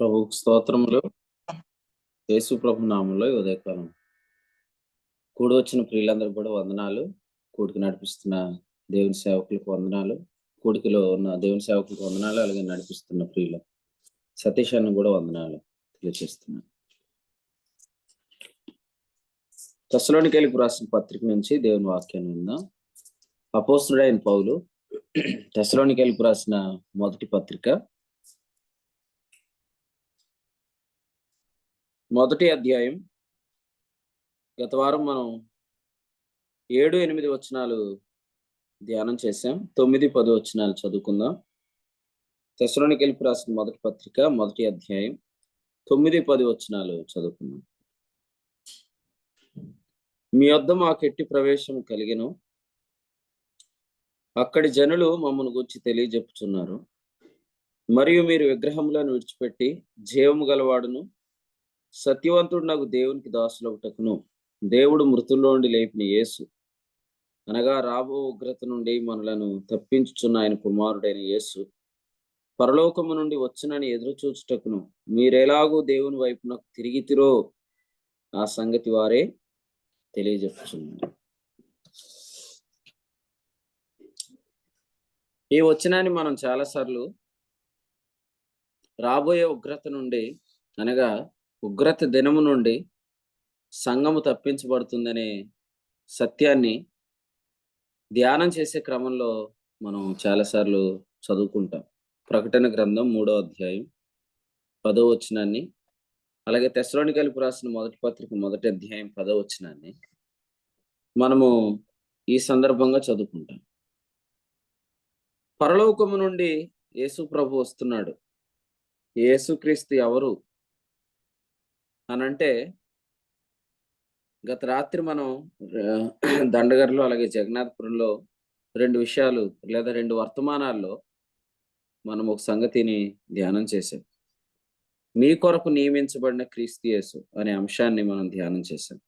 ప్రభువుకు స్తోత్రములు. యేసు ప్రభు నామంలో ఈ ఉదయకాలం కూడి వచ్చిన ప్రియులందరికీ కూడా వందనాలు. కూడికి నడిపిస్తున్న దేవుని సేవకులకు వందనాలు. కూడికిలో ఉన్న దేవుని సేవకులకు వందనాలు. అలాగే నడిపిస్తున్న ప్రియులు సతీష్ అన్న కూడా వందనాలు తెలియజేస్తున్నాను. తెస్సలోనికైలకు రాసిన పత్రిక నుంచి దేవుని వాక్యాన్ని విందాం. అపోస్తుడైన పౌలు తెస్సలోనికైలకు రాసిన మొదటి పత్రిక మొదటి అధ్యాయం. గత వారం మనం 7-8 వచనాలు ధ్యానం చేశాం. 9-10 వచనాలు చదువుకుందాం. తెస్సలోనికైలకు రాసిన మొదటి పత్రిక మొదటి అధ్యాయం 9-10 వచనాలు చదువుకుందాం. మీ వద్ద మాకెట్టి ప్రవేశం కలిగెను, అక్కడి జనులు మమ్మల్ని గురించి తెలియజెప్పుచున్నారు. మరియు మీరు విగ్రహములను విడిచిపెట్టి జీవము గలవాడును సత్యవంతుడు నాకు దేవునికి దాసులవుటకును దేవుడు మృతుల్లో నుండి లేపిన యేసు అనగా రాబో ఉగ్రత నుండి మనలను తప్పించుచున్న ఆయన కుమారుడైన యేసు పరలోకము నుండి వచ్చునని ఎదురు చూచుటకును మీరెలాగూ దేవుని వైపునకు తిరిగితిరో ఆ సంగతి వారే తెలియజెప్పుచున్నారు. ఈ వచనాన్ని మనం చాలాసార్లు రాబోయే ఉగ్రత నుండి అనగా ఉగ్రత దినము నుండి సంఘము తప్పించబడుతుందనే సత్యాన్ని ధ్యానం చేసే క్రమంలో మనం చాలాసార్లు చదువుకుంటాం. ప్రకటన గ్రంథం 3వ అధ్యాయం 10వ వచనాన్ని, అలాగే తెస్సలోనికైలకు రాసిన మొదటి పత్రిక మొదటి అధ్యాయం 10వ వచనాన్ని మనము ఈ సందర్భంగా చదువుకుంటాం. పరలోకము నుండి యేసు ప్రభు వస్తున్నాడు. యేసుక్రీస్తు ఎవరు అనంటే, గత రాత్రి మనం దండగర్లో అలాగే జగన్నాథపురంలో 2 విషయాలు లేదా 2 వర్తమానాల్లో మనం ఒక సంగతిని ధ్యానం చేశాం. మీ కొరకు నియమించబడిన క్రీస్తు యేసు అనే అంశాన్ని మనం ధ్యానం చేశాం.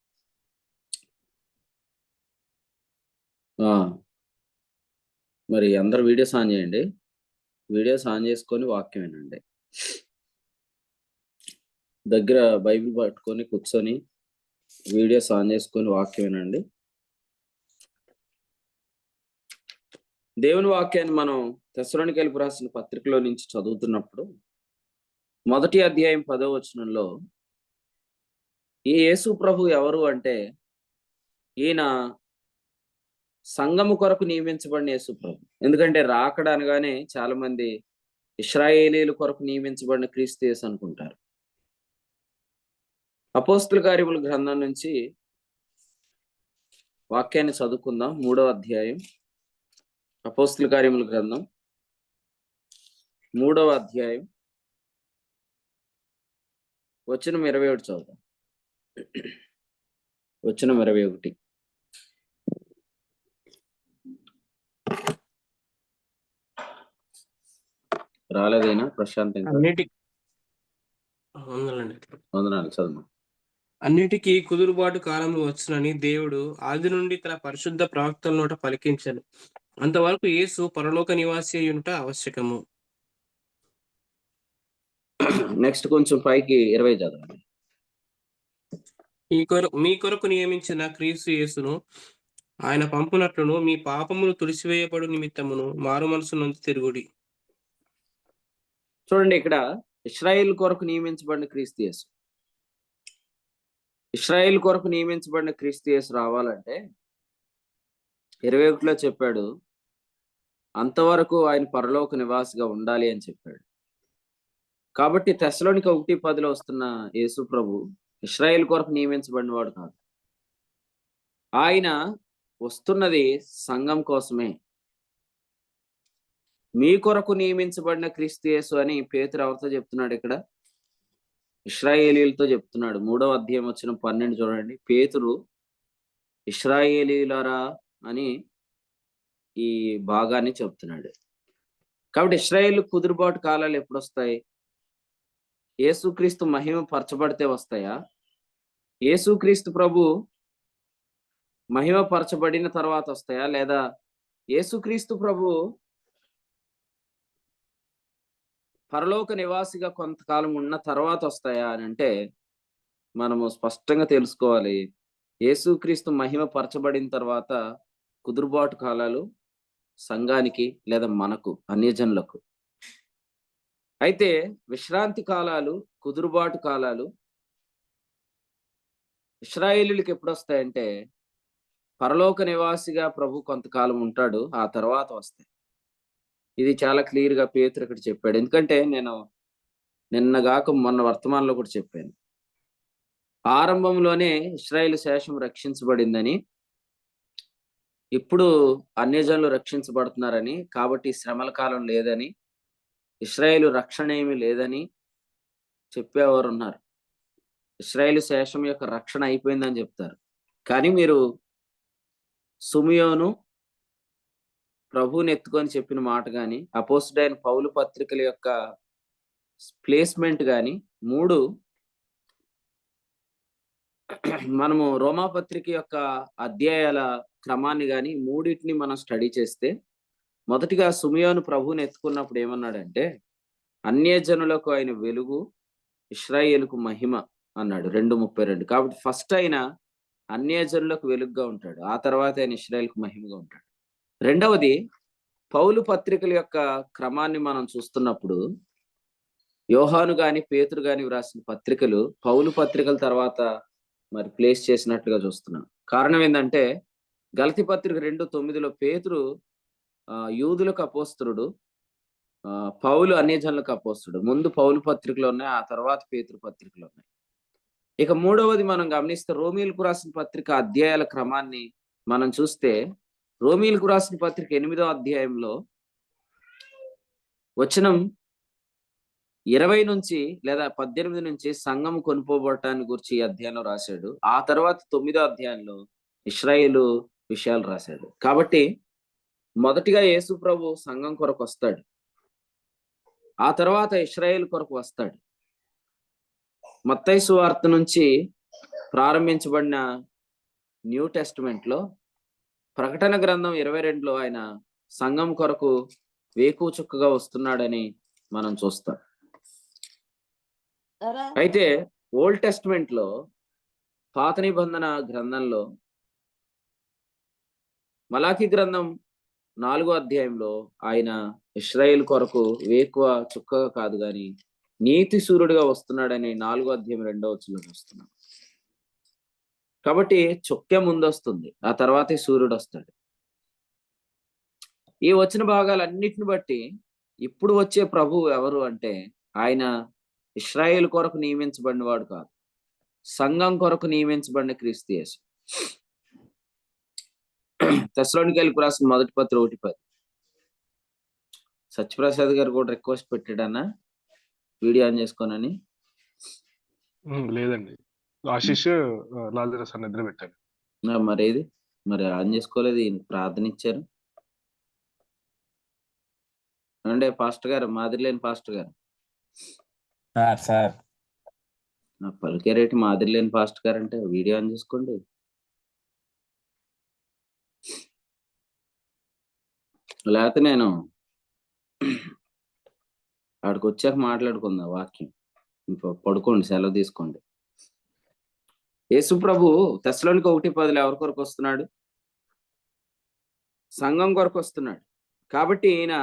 మరి అందరు వీడియోస్ ఆన్ చేయండి. వీడియోస్ ఆన్ చేసుకొని వాక్యం వినండి. దగ్గర బైబిల్ పట్టుకొని కూర్చొని వీడియోస్ ఆన్ చేసుకొని వాక్యం వినండి. దేవుని వాక్యాన్ని మనం తెస్సలోనికైలకు రాసిన పత్రికలో నుంచి చదువుతున్నప్పుడు మొదటి అధ్యాయం 10వ వచనంలో ఈ యేసు ప్రభు ఎవరు అంటే, ఈయన సంఘము కొరకు నియమించబడిన యేసు ప్రభు. ఎందుకంటే రాకడ అనగానే చాలా మంది ఇశ్రాయేలీల కొరకు నియమించబడిన క్రీస్తు యేసు అనుకుంటారు. అపోస్తుల కార్యముల గ్రంథం నుంచి వాక్యాన్ని చదువుకుందాం. 3వ అధ్యాయం అపోస్తుల కార్యముల గ్రంథం 3వ అధ్యాయం వచనం 21 చదువుదాం. వచనం 21. రాలేదైనా ప్రశాంత్ వందనాలు చదువు. అన్నిటికీ కుదురుబాటు కాలంలో వచ్చునని దేవుడు ఆది నుండి తన పరిశుద్ధ ప్రవక్తల నోట పలికించెను. అంతవరకు యేసు పరలోక నివాసి అయ్యుంట ఆవశ్యకము. నెక్స్ట్ కొంచెం పైకి 20 చదవండి. మీ కొరకు నియమించిన క్రీస్తు యేసును ఆయన పంపునట్లును మీ పాపములు తుడిసివేయబడు నిమిత్తమును మారు మనసు నుండి తిరుగుడి. చూడండి, ఇక్కడ ఇశ్రాయేల్ కొరకు నియమించబడిన క్రీస్తు యేసు, ఇశ్రాయేల్ కొరకు నియమించబడిన క్రీస్తు యేసు రావాలంటే 21లో చెప్పాడు, అంతవరకు ఆయన పరలోక నివాసిగా ఉండాలి అని చెప్పాడు. కాబట్టి తెస్సలోనిక 1:10లో వస్తున్న యేసు ప్రభు ఇశ్రాయేల్ కొరకు నియమించబడిన వాడు కాదు. ఆయన వస్తున్నది సంఘం కోసమే. మీ కొరకు నియమించబడిన క్రీస్తు యేసు అని పేతురు ఎవరితో చెప్తున్నాడు? ఇక్కడ ఇశ్రాయేలీలతో చెప్తున్నాడు. 3వ అధ్యాయం వచ్చిన 12 చూడండి. పేతురు ఇశ్రాయేలీలరా అని ఈ భాగాన్ని చెప్తున్నాడు. కాబట్టి ఇశ్రాయేల్ కుదురుబాటు కాలాలు ఎప్పుడు వస్తాయి? యేసుక్రీస్తు మహిమ పరచబడితే వస్తాయా? యేసుక్రీస్తు ప్రభు మహిమ పరచబడిన తర్వాత వస్తాయా? లేదా యేసుక్రీస్తు ప్రభు పరలోక నివాసిగా కొంతకాలం ఉన్న తర్వాత వస్తాయా అని అంటే మనము స్పష్టంగా తెలుసుకోవాలి. యేసుక్రీస్తు మహిమ పరచబడిన తర్వాత కుదురుబాటు కాలాలు సంఘానికి లేదా మనకు అన్యజనులకు. అయితే విశ్రాంతి కాలాలు, కుదురుబాటు కాలాలు ఇశ్రాయేలీయులకి ఎప్పుడొస్తాయంటే పరలోక నివాసిగా ప్రభు కొంతకాలం ఉంటాడు. ఆ తర్వాత వస్తాయి. ఇది చాలా క్లియర్‌గా పేతురు ఇక్కడ చెప్పాడు. ఎందుకంటే నేను నిన్నగాక మొన్న వర్తమానంలో కూడా చెప్పాను. ఆరంభంలోనే ఇశ్రాయేలు శేషం రక్షించబడిందని, ఇప్పుడు అన్యజనులు రక్షించబడుతున్నారని, కాబట్టి శ్రమల కాలం లేదని, ఇశ్రాయేలు రక్షణ ఏమీ లేదని చెప్పేవారున్నారు. ఇశ్రాయేలు శేషం యొక్క రక్షణ అయిపోయిందని చెప్తారు. కానీ మీరు సిమియోను ప్రభువుని ఎత్తుకొని చెప్పిన మాట గాని, అపోస్తలుడైన పౌలు పత్రికల యొక్క ప్లేస్‌మెంట్ గాని 3 మనము రోమా పత్రిక యొక్క అధ్యాయాల క్రమాన్ని గాని మూడిటిని మనం స్టడీ చేస్తే, మొదటిగా సిమియోను ప్రభువుని ఎత్తుకున్నప్పుడు ఏమన్నాడంటే, అన్యజనులకు ఆయన వెలుగు, ఇశ్రాయేలుకు మహిమ అన్నాడు 2:32. కాబట్టి ఫస్ట్ ఆయన అన్యజనులకు వెలుగుగా ఉంటాడు. ఆ తర్వాత ఆయన ఇశ్రాయేలుకు మహిమగా ఉంటాడు. రెండవది పౌలు పత్రికల యొక్క క్రమాన్ని మనం చూస్తున్నప్పుడు యోహాను గాని, పేతురు గాని వ్రాసిన పత్రికలు పౌలు పత్రికల తర్వాత మరి ప్లేస్ చేసినట్లుగా చూస్తున్నాం. కారణం ఏందంటే గలతీ పత్రిక 2:9లో పేతురు యూదులకు అపోస్తలుడు, పౌలు అన్యజనులకు అపోస్తలుడు. ముందు పౌలు పత్రికలు ఉన్నాయి, ఆ తర్వాత పేతురు పత్రికలు ఉన్నాయి. ఇక మూడవది మనం గమనిస్తే రోమీయులకు రాసిన పత్రిక అధ్యాయాల క్రమాన్ని మనం చూస్తే, రోమీయులకు రాసిన పత్రిక 8వ అధ్యాయంలో వచనం 20 నుంచి లేదా 18 నుంచి సంఘం కొనుక్కోబడటాన్ని గురించి ఈ అధ్యాయంలో రాశాడు. ఆ తర్వాత 9వ అధ్యాయంలో ఇశ్రాయేలు విషయాలు రాశాడు. కాబట్టి మొదటిగా యేసు ప్రభు సంఘం కొరకు వస్తాడు. ఆ తర్వాత ఇశ్రాయేలు కొరకు వస్తాడు. మత్తయి సువార్త నుంచి ప్రారంభించబడిన న్యూ టెస్టిమెంట్ లో ప్రకటన గ్రంథం 22లో ఆయన సంఘం కొరకు వేకువ చుక్కగా వస్తున్నాడని మనం చూస్తాం. అయితే ఓల్డ్ టెస్టిమెంట్ లో పాత నిబంధన గ్రంథంలో మలాకి గ్రంథం 4వ అధ్యాయంలో ఆయన ఇశ్రాయేలు కొరకు వేకువ చుక్కగా కాదు గాని నీతి సూర్యుడిగా వస్తున్నాడని 4వ అధ్యాయం 2వ వచనంలో చూస్తున్నాం. కాబట్టి చుక్కే ముందొస్తుంది, ఆ తర్వాతే సూర్యుడు వస్తాడు. ఈ వచ్చిన భాగాలన్నిటిని బట్టి ఇప్పుడు వచ్చే ప్రభువు ఎవరు అంటే ఆయన ఇశ్రాయేలు కొరకు నియమించబడిన వాడు కాదు, సంఘం కొరకు నియమించబడిన క్రీస్తు యేసు. తెస్సలోనికీయులకు రాసిన మొదటి పత్రిక 1:10. సత్యప్రసాద్ గారు కూడా రిక్వెస్ట్ పెట్టాడన్నా వీడియో ఆన్ చేసుకోనని. లేదండి, ఆశీష్ లాజరస్ అని నిద్ర పెట్టాను. మరి ఏది మరి ఆన్ చేసుకోలేదు, ఈయన ప్రార్థన ఇచ్చారు అంటే పాస్టర్ గారు, మాదిరిలేని పాస్టర్ గారు. సార్ నా పలికే రేటు మాదిరిలేని పాస్టర్ గారు అంటే వీడియో ఆన్ చేసుకోండి. లేకపోతే నేను ఆడికి వచ్చాక మాట్లాడుకుందాం వాక్యం. పడుకోండి, సెలవు తీసుకోండి. యేసు ప్రభు తెస్సలోనికీ 1:10 ఎవరి కొరకు వస్తున్నాడు? సంఘం కొరకు వస్తున్నాడు. కాబట్టి ఈయన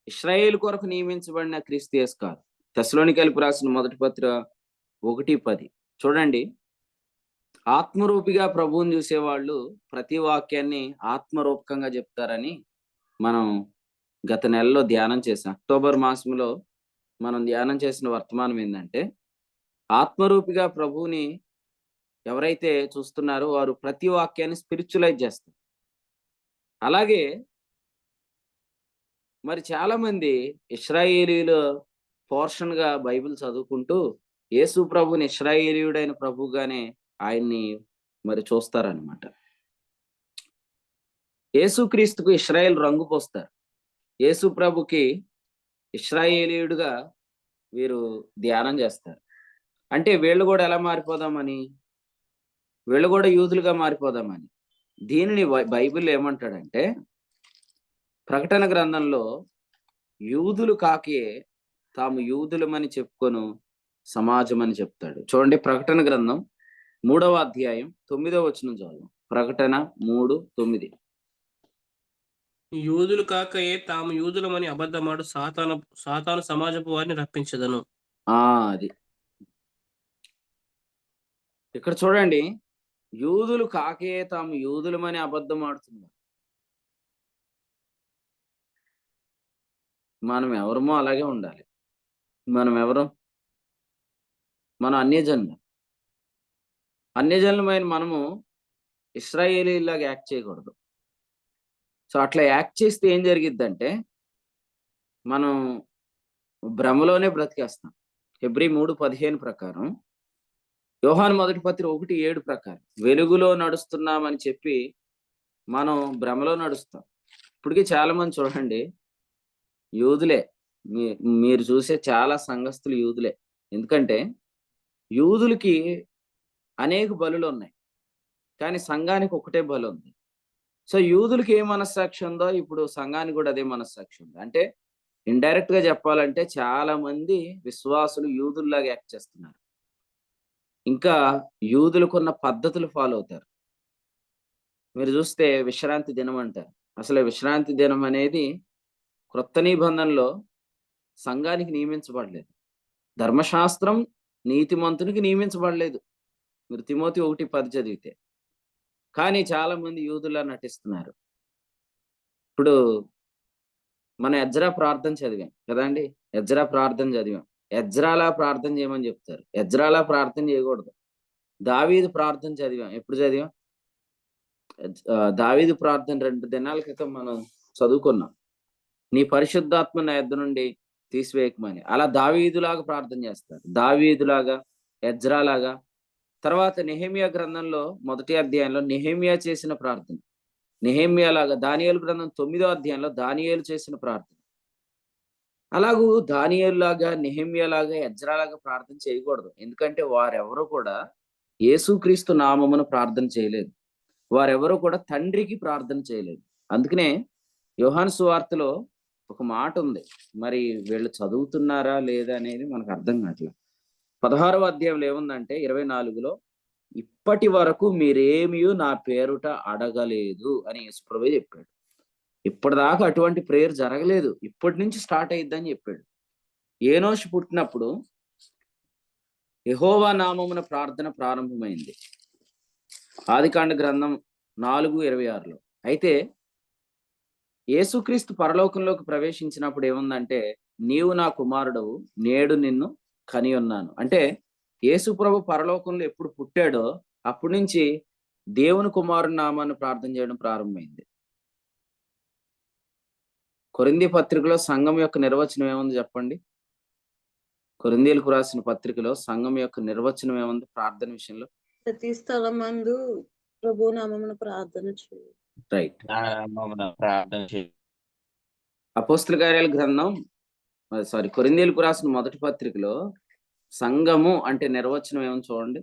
ఇశ్రాయేలు కొరకు నియమించబడిన క్రీస్తు యేసు కాదు. తెస్సలోనికీయులకు రాసిన మొదటి పత్రిక 1:10 చూడండి. ఆత్మరూపిగా ప్రభువుని చూసేవాళ్ళు ప్రతి వాక్యాన్ని ఆత్మరూపకంగా చెప్తారని మనం గత నెలలో ధ్యానం చేసాం. అక్టోబర్ మాసంలో మనం ధ్యానం చేసిన వర్తమానం ఏంటంటే, ఆత్మరూపిగా ప్రభువుని ఎవరైతే చూస్తున్నారో వారు ప్రతి వాక్యాన్ని స్పిరిచువలైజ్ చేస్తారు. అలాగే మరి చాలా మంది ఇశ్రాయేలీయుల పోర్షన్ గా బైబిల్ చదువుకుంటూ యేసు ప్రభుని ఇశ్రాయేలీయుడైన ప్రభుగానే ఆయన్ని మరి చూస్తారనమాట. యేసుక్రీస్తుకు ఇశ్రాయేల్ రంగు పోస్తారు. యేసు ప్రభుకి ఇశ్రాయేలీయుడుగా వీరు ధ్యానం చేస్తారు. అంటే వీళ్ళు కూడా ఎలా మారిపోదామని, వీళ్ళు కూడా యూదులుగా మారిపోదామని. దీనిని బైబిల్ ఏమంటాడంటే, ప్రకటన గ్రంథంలో యూదులు కాకే తాము యూదులమని చెప్పుకొను సమాజం అని చెప్తాడు. చూడండి, ప్రకటన గ్రంథం 3వ అధ్యాయం 9వ వచనం చదువు. ప్రకటన 3:9. యూదులు కాకయే తాము యూదులమని అబద్ధమాడు సాతాను సమాజపు వారిని రప్పించదను. అది ఇక్కడ చూడండి, యూదులు కాకే తాము యూదులమని అబద్ధం ఆడుతున్నారు. మనం ఎవరమో అలాగే ఉండాలి. మనం ఎవరం? మనం అన్యజనులమైన మనము ఇశ్రాయేలీలాగా యాక్ట్ చేయకూడదు. సో అట్లా యాక్ట్ చేస్తే ఏం జరిగిద్దంటే మనం భ్రమలోనే బ్రతికేస్తాం. హెబ్రీ 3:15 ప్రకారం, యోహాను మొదటి పత్రిక 1:7 ప్రకారం వెలుగులో నడుస్తున్నామని చెప్పి మనం భ్రమలో నడుస్తాం. ఇప్పటికీ చాలా మంది చూడండి యూదులే. మీరు చూసే చాలా సంఘస్థులు యూదులే. ఎందుకంటే యూదులకి అనేక బలులు ఉన్నాయి, కానీ సంఘానికి ఒకటే బలి ఉంది. సో యూదులకి ఏ మనస్సాక్షి ఉందో ఇప్పుడు సంఘానికి కూడా అదే మనస్సాక్షి ఉంది. అంటే ఇండైరెక్ట్ గా చెప్పాలంటే చాలా మంది విశ్వాసులు యూదుల్లాగా యాక్ట్ చేస్తున్నారు. ఇంకా యూదులకున్న పద్ధతులు ఫాలో అవుతారు. మీరు చూస్తే విశ్రాంతి దినం అంటారు. అసలు విశ్రాంతి దినం అనేది క్రొత్త నిబంధనలో సంఘానికి నియమించబడలేదు. ధర్మశాస్త్రం నీతిమంతునికి నియమించబడలేదు. మీరు తిమోతి 1:10 చదివితే. కానీ చాలా మంది యూదులా నటిస్తున్నారు. ఇప్పుడు మన ఎజ్రా ప్రార్థన చదివాం కదండి. ఎజ్రా ప్రార్థన చదివాం. ఎజ్రాలా ప్రార్థన చేయమని చెప్తారు. ఎజ్రాలా ప్రార్థన చేయకూడదు. దావీదు ప్రార్థన చదివాం. ఎప్పుడు చదివాం? దావీదు ప్రార్థన 2 దినాల క్రితం మనం చదువుకున్నాం. నీ పరిశుద్ధాత్మ నా యొద్ద నుండి తీసివేయకమని. అలా దావీదులాగా ప్రార్థన చేస్తారు. దావీదులాగా, ఎజ్రాలాగా. తర్వాత నెహెమియా గ్రంథంలో 1వ అధ్యాయంలో నెహెమియా చేసిన ప్రార్థన, నెహెమియా లాగా. దానియేలు గ్రంథం 9వ అధ్యాయంలో దానియేలు చేసిన ప్రార్థన. అలాగూ దానియేలు లాగా, నెహెమియా లాగా, ఎజ్రాలాగా ప్రార్థన చేయకూడదు. ఎందుకంటే వారెవరూ కూడా యేసుక్రీస్తు నామమున ప్రార్థన చేయలేదు. వారెవరూ కూడా తండ్రికి ప్రార్థన చేయలేదు. అందుకనే యోహాను సువార్తలో ఒక మాట ఉంది. మరి వీళ్ళు చదువుతున్నారా లేదా అనేది మనకు అర్థం కావట్లేదు. 16వ అధ్యాయంలో ఏముందంటే 24లో, ఇప్పటి వరకు మీరేమీ నా పేరుట అడగలేదు అని యేసుప్రభువే చెప్పాడు. ఇప్పటిదాకా అటువంటి ప్రేయర్ జరగలేదు, ఇప్పటి నుంచి స్టార్ట్ అయ్యిద్దని చెప్పాడు. ఏనోషు పుట్టినప్పుడు యెహోవా నామమున ప్రార్థన ప్రారంభమైంది. ఆదికాండ గ్రంథం 4:26లో. అయితే యేసుక్రీస్తు పరలోకంలోకి ప్రవేశించినప్పుడు ఏముందంటే, నీవు నా కుమారుడవు, నేడు నిన్ను కని ఉన్నాను. అంటే యేసు ప్రభు పరలోకంలో ఎప్పుడు పుట్టాడో అప్పటి నుంచి దేవుని కుమారుని నామాన్ని ప్రార్థన చేయడం ప్రారంభమైంది. కొరింథీ పత్రికలో సంఘం యొక్క నిర్వచనం ఏముంది చెప్పండి? కొరింథీయులకు రాసిన పత్రికలో సంఘం యొక్క నిర్వచనం ఏముంది ప్రార్థన విషయంలో? ప్రతి స్థలమందు ప్రభు నామమున ప్రార్థన చేయి. రైట్. ప్రార్థన చేయి. అపోస్తల కార్యాల గ్రంథం కొరింథీయులకు రాసిన మొదటి పత్రికలో సంఘము అంటే నిర్వచనం ఏమని చూడండి.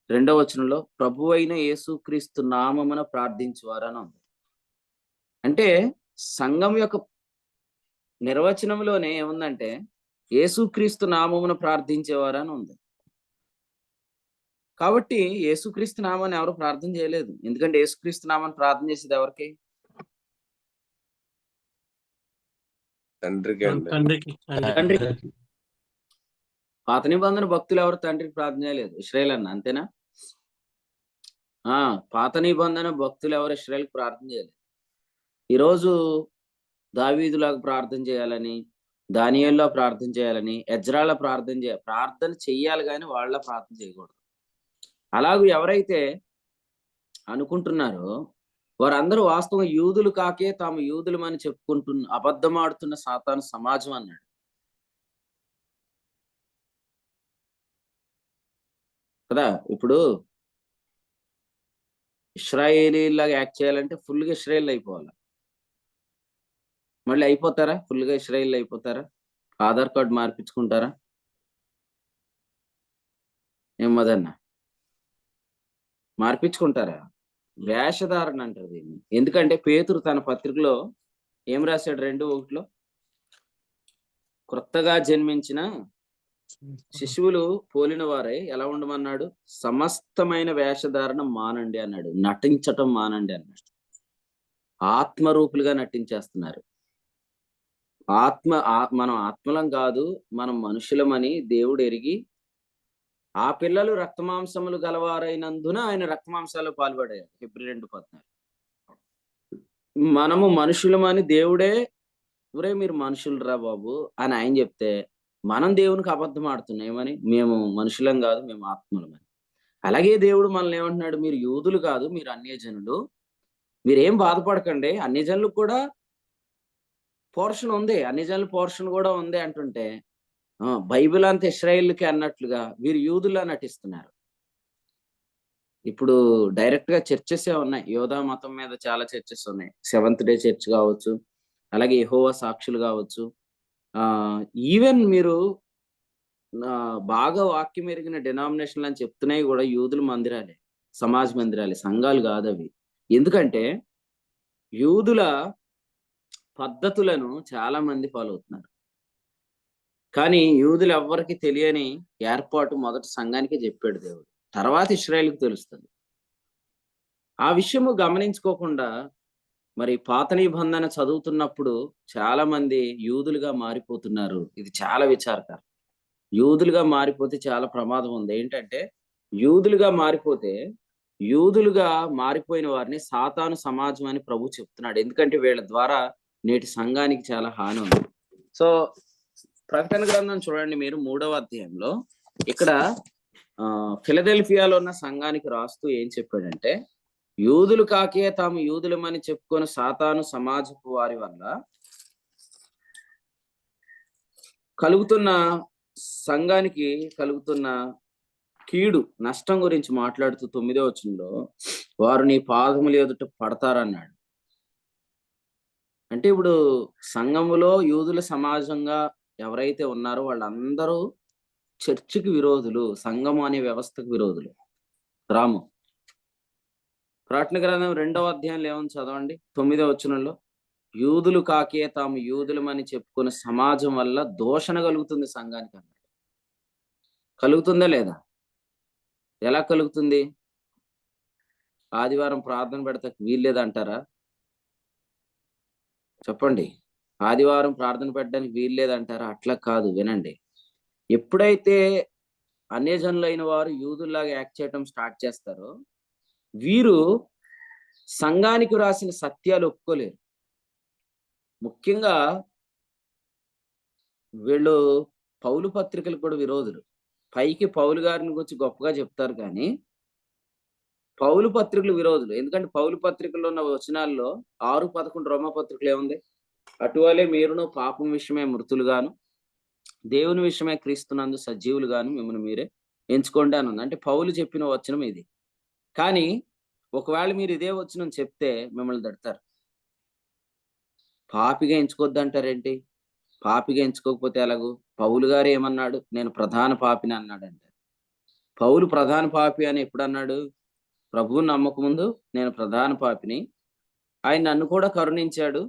2వ వచనంలో ప్రభు అయిన యేసుక్రీస్తు నామమున ప్రార్థించువారని ఉంది. అంటే సంఘం యొక్క నిర్వచనంలోనే ఏముందంటే యేసుక్రీస్తు నామమున ప్రార్థించేవారని ఉంది. కాబట్టి యేసుక్రీస్తు నామాన్ని ఎవరు ప్రార్థన చేయలేదు. ఎందుకంటే యేసుక్రీస్తు నామాన్ని ప్రార్థన చేసేది ఎవరికి? తండ్రికి. పాత నిబంధన భక్తులు ఎవరు తండ్రికి ప్రార్థన చేయలేదు, ఇశ్రాయేల్ అన్న. అంతేనా? పాత నిబంధన భక్తులు ఎవరు ఇశ్రాయేల్కి ప్రార్థన చేయలేదు. ఈరోజు దావీదులాగా ప్రార్థన చేయాలని, దానియేలులా ప్రార్థన చేయాలని, ఎజ్రాలా ప్రార్థన చెయ్యాలి కానీ వాళ్ళ ప్రార్థన చేయకూడదు. అలాగూ ఎవరైతే అనుకుంటున్నారో వారందరూ వాస్తవంగా యూదులు కాకే తాము యూదులమని అబద్ధమాడుతున్న సాతాను సమాజం అన్నాడు. కదా. ఇప్పుడు ఇశ్రాయేలీలాగా యాక్ట్ చేయాలంటే ఫుల్గా ఇశ్రాయేల్ అయిపోవాలి. మళ్ళీ అయిపోతారా? ఫుల్గా ఇశ్రాయేల్ అయిపోతారా? ఆధార్ కార్డు మార్పించుకుంటారా? ఏమదన్నా మార్పించుకుంటారా? వేషధారణ అంటారు దీన్ని. ఎందుకంటే పేతురు తన పత్రికలో ఏం రాశాడు? 2:1లో క్రొత్తగా జన్మించిన శిశువులు పోలిన వారై ఎలా ఉండమన్నాడు? సమస్తమైన వేషధారణ మానండి అన్నాడు. నటించటం మానండి అన్నాడు. ఆత్మరూపులుగా నటించేస్తున్నారు. మనం ఆత్మలం కాదు, మనం మనుషులమని దేవుడు ఎరిగి ఆ పిల్లలు రక్తమాంసములు గలవారైనందున ఆయన రక్తమాంసాలు పాల్పడారు. ఫిబ్రవరి 2:14. మనము మనుషులమని దేవుడే, ఒరే మీరు మనుషులు రా బాబు అని ఆయన చెప్తే, మనం దేవునికి అబద్ధం ఆడుతున్నాం. ఏమని? మేము మనుషులం కాదు, మేము ఆత్మలమని. అలాగే దేవుడు మనల్ని ఏమంటున్నాడు? మీరు యూదులు కాదు, మీరు అన్యజనులు, మీరేం బాధపడకండి, అన్యజనులకు కూడా పోర్షన్ ఉంది, అన్యజనుల పోర్షన్ కూడా ఉంది అంటుంటే, బైబిల్ అంత ఇశ్రాయేలుకి అన్నట్లుగా వీరు యూదులా నటిస్తున్నారు. ఇప్పుడు డైరెక్ట్ గా చర్చెస్ ఉన్నాయి. యోధా మతం మీద చాలా చర్చెస్ ఉన్నాయి. సెవెంత్ డే చర్చ్ కావచ్చు, అలాగే యెహోవా సాక్షులు కావచ్చు. ఈవెన్ మీరు బాగా వాక్యం ఎరిగిన డినామినేషన్లు అని చెప్తున్నాయి కూడా యూదుల మందిరాలే, సమాజ మందిరాలే, సంఘాలు కాదు అవి. ఎందుకంటే యూదుల పద్ధతులను చాలా మంది ఫాలో అవుతున్నారు. కానీ యూదులు ఎవ్వరికి తెలియని ఏర్పాటు మొదటి సంఘానికి చెప్పాడు దేవుడు. తర్వాత ఇశ్రాయేలుకి తెలుస్తుంది. ఆ విషయము గమనించుకోకుండా మరి పాత నిబంధన చదువుతున్నప్పుడు చాలా మంది యూదులుగా మారిపోతున్నారు. ఇది చాలా విచారకరం. యూదులుగా మారిపోతే చాలా ప్రమాదం ఉంది. ఏంటంటే యూదులుగా మారిపోయిన వారిని సాతాను సమాజం అని ప్రభు చెప్తున్నాడు. ఎందుకంటే వీళ్ళ ద్వారా నేటి సంఘానికి చాలా హాని ఉంది. సో ప్రకటన గ్రంథం చూడండి మీరు 3వ అధ్యాయంలో ఇక్కడ ఫిలదెల్ఫియాలో ఉన్న సంఘానికి రాస్తూ ఏం చెప్పాడంటే, యూదులు కాకే తాము యూదులమని చెప్పుకొని సాతాను సమాజపు వారి వల్ల కలుగుతున్న సంఘానికి కలుగుతున్న కీడు నష్టం గురించి మాట్లాడుతూ 9వ వచనంలో వారు నీ పాదముల ఎదుట పడతారన్నాడు. అంటే ఇప్పుడు సంఘములో యూదుల సమాజంగా ఎవరైతే ఉన్నారో వాళ్ళందరూ చర్చికి విరోధులు, సంఘము అనే వ్యవస్థకు విరోధులు. రాము ప్రకటన గ్రంథం 2వ అధ్యాయంలో ఏమని చదవండి, 9వ వచనంలో, యూదులు కాకే తాము యూదులమని చెప్పుకున్న సమాజం వల్ల దూషణ కలుగుతుంది సంఘానికి అన్నాడు. కలుగుతుందా లేదా? ఎలా కలుగుతుంది? ఆదివారం ప్రార్థన పెడతా వీల్లేదంటారా? చెప్పండి. ఆదివారం ప్రార్థన పెట్టడానికి వీల్లేదంటారా? అట్లా కాదు, వినండి. ఎప్పుడైతే అన్యజనులైన వారు యూదుల్లాగా యాక్ట్ చేయటం స్టార్ట్ చేస్తారో వీరు సంఘానికి రాసిన సత్యాలు ఒప్పుకోలేరు. ముఖ్యంగా వీళ్ళు పౌలు పత్రికలు కూడా విరోధులు. పైకి పౌలు గారిని గురించి గొప్పగా చెప్తారు కానీ పౌలు పత్రికలు విరోధులు. ఎందుకంటే పౌలు పత్రికల్లో ఉన్న వచనాల్లో 6:11 రోమా పత్రికలు ఏముంది? అటువలే మీరును పాపం విషయమే మృతులుగాను దేవుని విషయమే క్రీస్తునందు సజీవులుగాను మిమ్మల్ని మీరే ఎంచుకోండి అని ఉంది. అంటే పౌలు చెప్పిన వచనం ఇది. కానీ ఒకవేళ మీరు ఇదే వచనం చెప్తే మిమ్మల్ని దడతారు. పాపిగా ఎంచుకోవద్దంటారేంటి? పాపిగా ఎంచుకోకపోతే ఎలాగూ? పౌలు గారు ఏమన్నాడు? నేను ప్రధాన పాపిని అన్నాడంట. పౌలు ప్రధాన పాపి అని ఎప్పుడు అన్నాడు? ప్రభువుని నమ్మక ముందు నేను ప్రధాన పాపిని, ఆయన నన్ను కూడా కరుణించాడు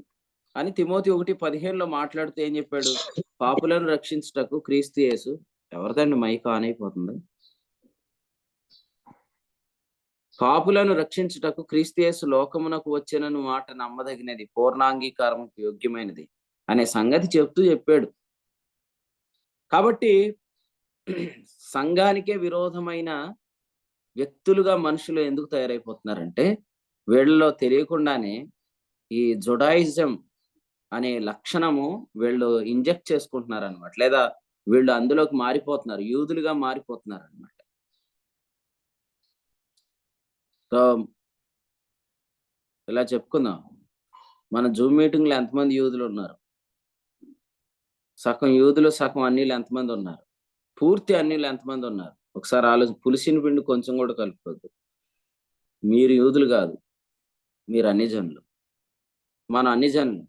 అని తిమోతి 1:15లో మాట్లాడుతూ ఏం చెప్పాడు? పాపులను రక్షించుటకు క్రీస్తు యేసు. ఎవరిదండి మైక్ ఆన్ అయిపోతుంది? పాపులను రక్షించుటకు క్రీస్తు యేసు లోకమునకు వచ్చెనను మాట నమ్మదగినది, పూర్ణాంగీకారముకు యోగ్యమైనది అనే సంగతి చెప్తూ చెప్పాడు. కాబట్టి సంఘానికే విరోధమైన వ్యక్తులుగా మనుషులు ఎందుకు తయారైపోతున్నారంటే వీళ్ళలో తెలియకుండానే ఈ జుడాయిజం అనే లక్షణము వీళ్ళు ఇంజెక్ట్ చేసుకుంటున్నారు అనమాట. లేదా వీళ్ళు అందులోకి మారిపోతున్నారు, యూదులుగా మారిపోతున్నారు అనమాట. సో ఇలా చెప్పుకుందాం, మన జూమ్ మీటింగ్ లో ఎంతమంది యూదులు ఉన్నారు? సగం యూదులు సగం అన్యులు ఎంతమంది ఉన్నారు? పూర్తి అన్యులు ఎంతమంది ఉన్నారు? ఒకసారి ఆలోచన. పులిసిన పిండి కొంచెం కూడా కలుపుకోవద్దు. మీరు యూదులు కాదు, మీరు అన్యజనులు. మన అన్యజనులు,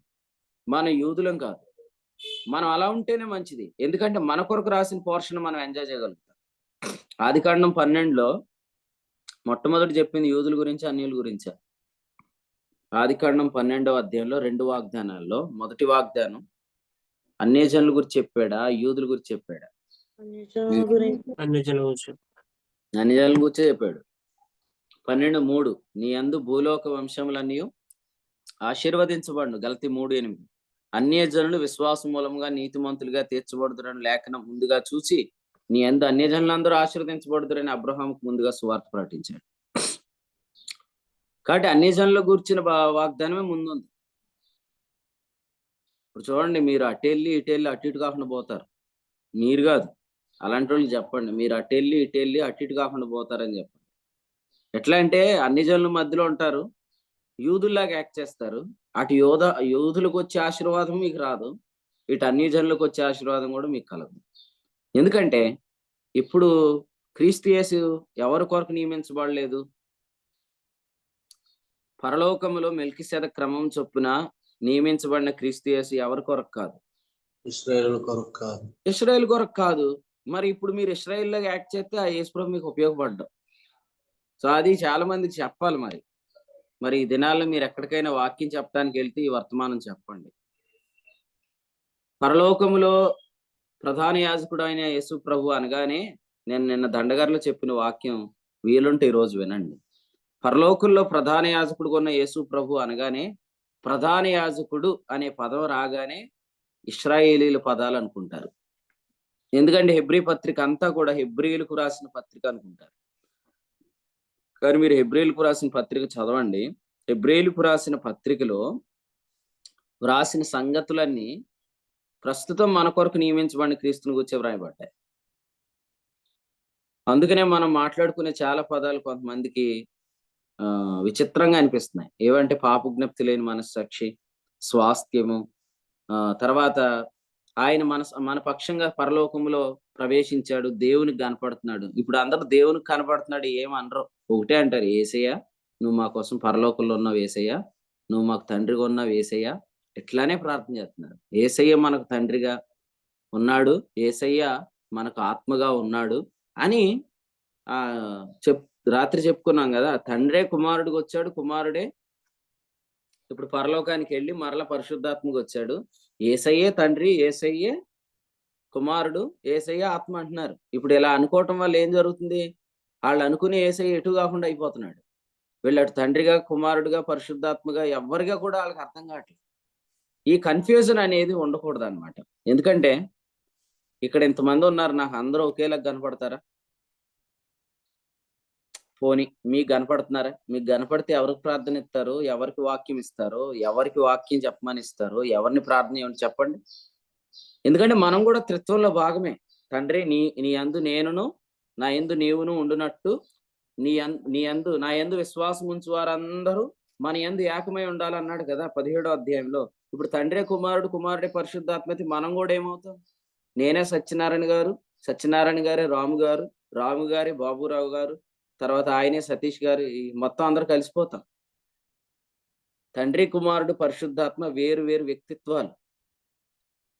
మన యూదులం కాదు. మనం అలా ఉంటేనే మంచిది. ఎందుకంటే మన కొరకు రాసిన పోర్షన్ మనం ఎంజాయ్ చేయగలుగుతాం. ఆదికాండం 12లో మొట్టమొదటి చెప్పింది యూదుల గురించి, అన్యుల గురించా? ఆదికాండం 12వ అధ్యాయంలో 2 వాగ్దానాల్లో మొదటి వాగ్దానం అన్యజనుల గురించి చెప్పాడా, యూదుల గురించి చెప్పాడా? అన్యజనుల గురించి అన్ని జనవచ్చు. అన్యజనుల గురించే చెప్పాడు. 12:3 నీ యందు భూలోక వంశములన్నీ ఆశీర్వదించబడును. గలతీ 3:8 అన్యజనులు విశ్వాసం మూలంగా నీతిమంతులుగా తీర్చబడుతున్న లేఖనం ముందుగా చూసి నీ యందు అన్యజనులందరూ ఆశీర్వదించబడుతురని అబ్రహాముకు ముందుగా సువార్త ప్రకటించాడు. కాబట్టి అన్యజనుల గురించిన వాగ్దానమే ముందుంది. ఇప్పుడు చూడండి, మీరు అటెళ్ళి ఇటెళ్ళి అటు ఇటు కాకుండా పోతారు. మీరు కాదు, అలాంటి వాళ్ళు చెప్పండి. మీరు అటెళ్ళి ఇటెళ్ళి అటు ఇటు కాకుండా పోతారని చెప్పండి. ఎట్లా అంటే అన్ని జనుల మధ్యలో ఉంటారు, యూదుల్లాగా యాక్ట్ చేస్తారు. అటు యూదులకు వచ్చే ఆశీర్వాదం మీకు రాదు, ఇటు అన్ని జనులకు వచ్చే ఆశీర్వాదం కూడా మీకు కలదు. ఎందుకంటే ఇప్పుడు క్రీస్తు యేసు ఎవరి కొరకు నియమించబడలేదు? పరలోకములో మెల్కీసెదెకు క్రమం చొప్పున నియమించబడిన క్రీస్తు యేసు ఎవరి కొరకు కాదు? ఇశ్రాయేలు కొరకు కాదు. ఇశ్రాయేల్ కొరకు కాదు. మరి ఇప్పుడు మీరు ఇశ్రాయేల్ లాగా యాక్ట్ చేస్తే ఆ యేసుప్రభు మీకు ఉపయోగపడ్డాం. సో అది చాలా మందికి చెప్పాలి. మరి ఈ దినాల్లో మీరు ఎక్కడికైనా వాక్యం చెప్పడానికి వెళ్తే ఈ వర్తమానం చెప్పండి. పరలోకములో ప్రధాన యాజకుడు అయిన యేసు ప్రభు అనగానే నేను నిన్న దండగారిలో చెప్పిన వాక్యం వీలుంటే ఈరోజు వినండి. పరలోకంలో ప్రధాన యాజకుడు ఉన్న యేసు ప్రభు అనగానే ప్రధాన యాజకుడు అనే పదం రాగానే ఇశ్రాయేలీల పదాలు అనుకుంటారు. ఎందుకంటే హెబ్రీ పత్రిక అంతా కూడా హెబ్రీలకు రాసిన పత్రిక అనుకుంటారు. కానీ మీరు హెబ్రీలకు రాసిన పత్రిక చదవండి. హెబ్రీలకు రాసిన పత్రికలో రాసిన సంగతులన్నీ ప్రస్తుతం మన కొరకు నియమించబడిన క్రీస్తుని గురించి వ్రాయబడ్డాయి. అందుకనే మనం మాట్లాడుకునే చాలా పదాలు కొంతమందికి విచిత్రంగా అనిపిస్తున్నాయి. ఏవంటే పాపజ్ఞప్తి లేని మనస్సాక్షి, స్వాస్థ్యము, తర్వాత ఆయన మన పక్షంగా పరలోకములో ప్రవేశించాడు, దేవునికి కనపడుతున్నాడు. ఇప్పుడు అందరూ దేవునికి కనపడుతున్నాడు ఏమనరు, ఒకటే అంటారు, యేసయ్య నువ్వు మా కోసం పరలోకంలో ఉన్నావు, యేసయ్య నువ్వు మాకు తండ్రిగా ఉన్నావు, యేసయ్య. ఇట్లానే ప్రార్థన చేస్తున్నారు. యేసయ్య మనకు తండ్రిగా ఉన్నాడు, యేసయ్య మనకు ఆత్మగా ఉన్నాడు అని రాత్రి చెప్పుకున్నాం కదా. తండ్రే కుమారుడికి వచ్చాడు, కుమారుడే ఇప్పుడు పరలోకానికి వెళ్ళి మరలా పరిశుద్ధాత్మకు వచ్చాడు. యేసయ్యే తండ్రి, యేసయ్యే కుమారుడు, యేసయ్యే ఆత్మ అంటున్నారు. ఇప్పుడు ఇలా అనుకోవటం వల్ల ఏం జరుగుతుంది? వాళ్ళు అనుకునే యేసయ్య ఎటు కాకుండా అయిపోతున్నాడు. వీళ్ళు అటు తండ్రిగా, కుమారుడుగా, పరిశుద్ధాత్మగా ఎవరిగా కూడా వాళ్ళకి అర్థం కావట్లేదు. ఈ కన్ఫ్యూజన్ అనేది ఉండకూడదు అనమాట. ఎందుకంటే ఇక్కడ ఇంతమంది ఉన్నారు, నాకు అందరూ ఒకేలాగా కనపడతారా? పోనీ మీకు కనపడుతున్నారా? మీకు కనపడితే ఎవరికి ప్రార్థన ఇస్తారు, ఎవరికి వాక్యం ఇస్తారు, ఎవరికి వాక్యం చెప్పమని ఇస్తారు, ఎవరిని ప్రార్థన చేయమని చెప్పండి. ఎందుకంటే మనం కూడా త్రిత్వంలో భాగమే. తండ్రి నీ యందు నేనును నా యందు నీవును ఉండునట్టు నా యందు విశ్వాసం ఉంచు వారందరూ మన యందు ఏకమై ఉండాలన్నాడు కదా 17వ అధ్యాయంలో. ఇప్పుడు తండ్రి కుమారుడు, కుమారుడే పరిశుద్ధాత్మతి మనం కూడా ఏమవుతాం? నేనే సత్యనారాయణ గారే రాము గారి బాబురావు గారు, తర్వాత ఆయనే సతీష్ గారు, మొత్తం అందరూ కలిసిపోతాం. తండ్రి కుమారుడు పరిశుద్ధాత్మ వేరు వేరు వ్యక్తిత్వాలు.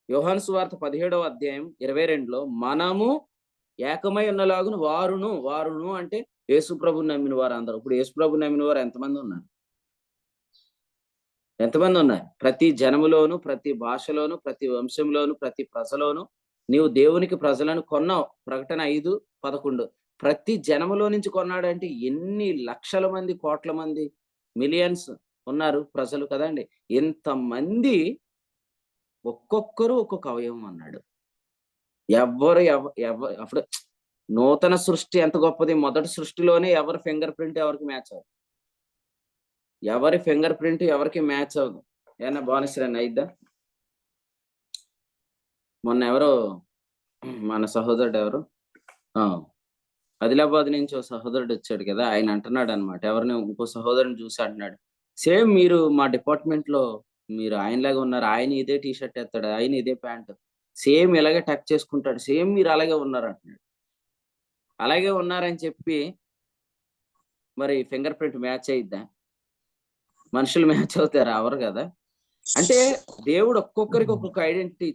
యోహాను సువార్త 17వ అధ్యాయం 22లో మనము ఏకమై ఉన్నలాగున వారును అంటే యేసు ప్రభుని నమ్మిన వారు అందరూ. ఇప్పుడు యేసు ప్రభుని నమ్మిన వారు ఎంతమంది ఉన్నారు? ప్రతి జనములోను, ప్రతి భాషలోను, ప్రతి వంశంలోను, ప్రతి ప్రజలోను నీవు దేవునికి ప్రజలను కొన్నావు. ప్రకటన 5:11. ప్రతి జనములో నుంచి కొన్నాడంటే ఎన్ని లక్షల మంది, కోట్ల మంది, మిలియన్స్ ఉన్నారు ప్రజలు కదండి. ఎంతమంది, ఒక్కొక్కరు ఒక్కొక్క అవయవం అన్నాడు. అప్పుడు నూతన సృష్టి ఎంత గొప్పది. మొదటి సృష్టిలోనే ఎవరి ఫింగర్ ప్రింట్ ఎవరికి మ్యాచ్ అవ్వదు, ఎవరికి మ్యాచ్ అవ్వదు. ఏమన్నా బానిసరని అయిద్దా? మొన్న ఎవరో మన సహోదరుడు ఎవరు ఆదిలాబాద్ నుంచి ఒక సహోదరుడు వచ్చాడు కదా, ఆయన అంటున్నాడు అనమాట, ఎవరిని ఇంకో సహోదరుని చూసి అంటున్నాడు, సేమ్ మీరు మా డిపార్ట్మెంట్ లో మీరు ఆయనలాగా ఉన్నారు, ఆయన ఇదే టీ షర్ట్ వేస్తాడు, ఆయన ఇదే ప్యాంట్, సేమ్ ఇలాగే టక్ చేసుకుంటాడు, సేమ్ మీరు అలాగే ఉన్నారు అంటున్నాడు. అలాగే ఉన్నారని చెప్పి మరి ఫింగర్ ప్రింట్ మ్యాచ్ అయిద్దా? మనుషులు మ్యాచ్ అవుతారు? అవరు కదా. అంటే దేవుడు ఒక్కొక్కరికి ఒక్కొక్క ఐడెంటిటీ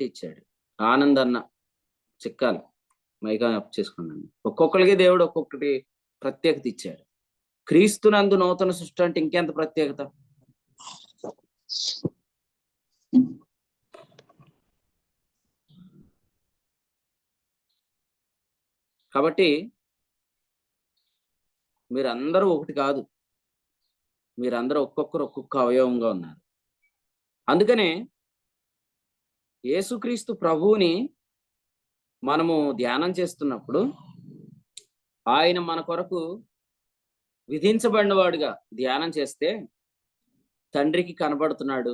ఇచ్చాడు, ఆనంద్ అన్న చిక్కాలి మైకా అప్ చేసుకున్నాను. ఒక్కొక్కరికి దేవుడు ఒక్కొక్కటి ప్రత్యేకత ఇచ్చాడు. క్రీస్తునందు నూతన సృష్టి అంటే ఇంకెంత ప్రత్యేకత. కాబట్టి మీరందరూ ఒకటి కాదు, మీరందరూ ఒక్కొక్కరు ఒక్కొక్క అవయవంగా ఉన్నారు. అందుకనే యేసుక్రీస్తు ప్రభువుని మనము ధ్యానం చేస్తున్నప్పుడు ఆయన మన కొరకు విధించబడిన వాడుగా ధ్యానం చేస్తే తండ్రికి కనబడుతున్నాడు,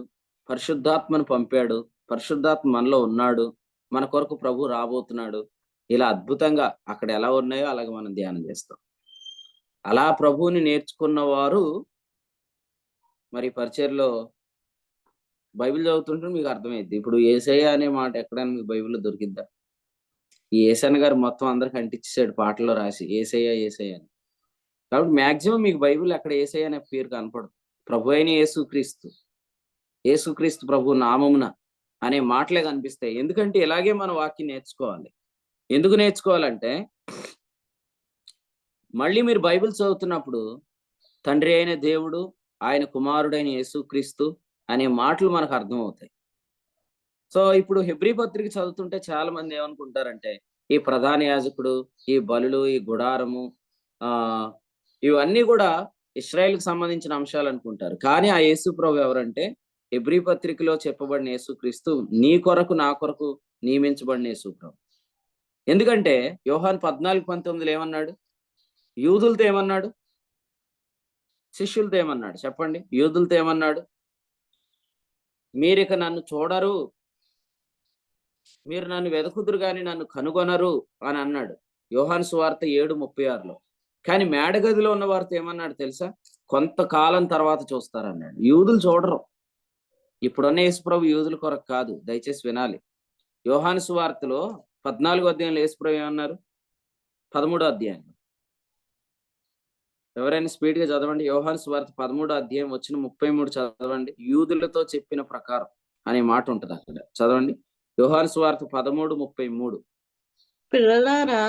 పరిశుద్ధాత్మను పంపాడు, పరిశుద్ధాత్మ మనలో ఉన్నాడు, మన కొరకు ప్రభు రాబోతున్నాడు. ఇలా అద్భుతంగా అక్కడ ఎలా ఉన్నాయో అలాగే మనం ధ్యానం చేస్తాం. అలా ప్రభువుని నేర్చుకున్న వారు మరి పరిచర్లో బైబిల్ చదువుతుంటే మీకు అర్థమైద్ది. ఇప్పుడు యేసయ్య అనే మాట ఎక్కడైనా మీకు బైబిల్లో దొరికిద్దా? ఈ యేసన్న గారు మొత్తం అందరికి అంటించేసాడు పాటలో రాసి, యేసయ్య యేసయ్య అని. కాబట్టి మాక్సిమం మీకు బైబిల్ అక్కడ యేసయ్య అనే పేరు కనపడదు. ప్రభు అయిన యేసుక్రీస్తు, యేసుక్రీస్తు ప్రభు నామమున అనే మాటలే కనిపిస్తాయి. ఎందుకంటే ఇలాగే మన వాక్యం నేర్చుకోవాలి. ఎందుకు నేర్చుకోవాలంటే మళ్ళీ మీరు బైబిల్ చదువుతున్నప్పుడు తండ్రి అయిన దేవుడు, ఆయన కుమారుడైన యేసుక్రీస్తు అనే మాటలు మనకు అర్థమవుతాయి. సో ఇప్పుడు హెబ్రీ పత్రిక చదువుతుంటే చాలా మంది ఏమనుకుంటారంటే ఈ ప్రధాన యాజకుడు, ఈ బలులు, ఈ గుడారము, ఇవన్నీ కూడా ఇశ్రాయేల్కి సంబంధించిన అంశాలు అనుకుంటారు. కానీ ఆ యేసు ప్రభు ఎవరంటే హెబ్రీ పత్రికలో చెప్పబడిన యేసుక్రీస్తు నీ కొరకు నా కొరకు నియమించబడిన యేసు ప్రభు. ఎందుకంటే యోహాను 14:19 ఏమన్నాడు? యూదులతో ఏమన్నాడు? శిష్యులతో ఏమన్నాడు చెప్పండి? యూదులతో ఏమన్నాడు? మీరిక నన్ను చూడరు, మీరు నన్ను వెదకుదురు గాని నన్ను కనుగొనరు అని అన్నాడు యోహాను సువార్త 7:36లో. కానీ మేడగదిలో ఉన్న వారితో ఏమన్నాడు తెలుసా? కొంతకాలం తర్వాత చూస్తారన్నాడు. యూదులు చూడరు. ఇప్పుడున్న యేసుప్రభు యూదుల కొరకు కాదు, దయచేసి వినాలి. యోహాను సువార్తలో 14వ అధ్యాయంలో యేసుప్రభు ఏమన్నారు? 13వ అధ్యాయంలో ఎవరైనా స్పీడ్ గా చదవండి. యోహాను సువార్త 13వ అధ్యాయం వచ్చిన 33 చదవండి. యూదులతో చెప్పిన ప్రకారం అనే మాట ఉంటది అక్కడ, చదవండి. యోహాను సువార్త 13:33. పిల్లలారా,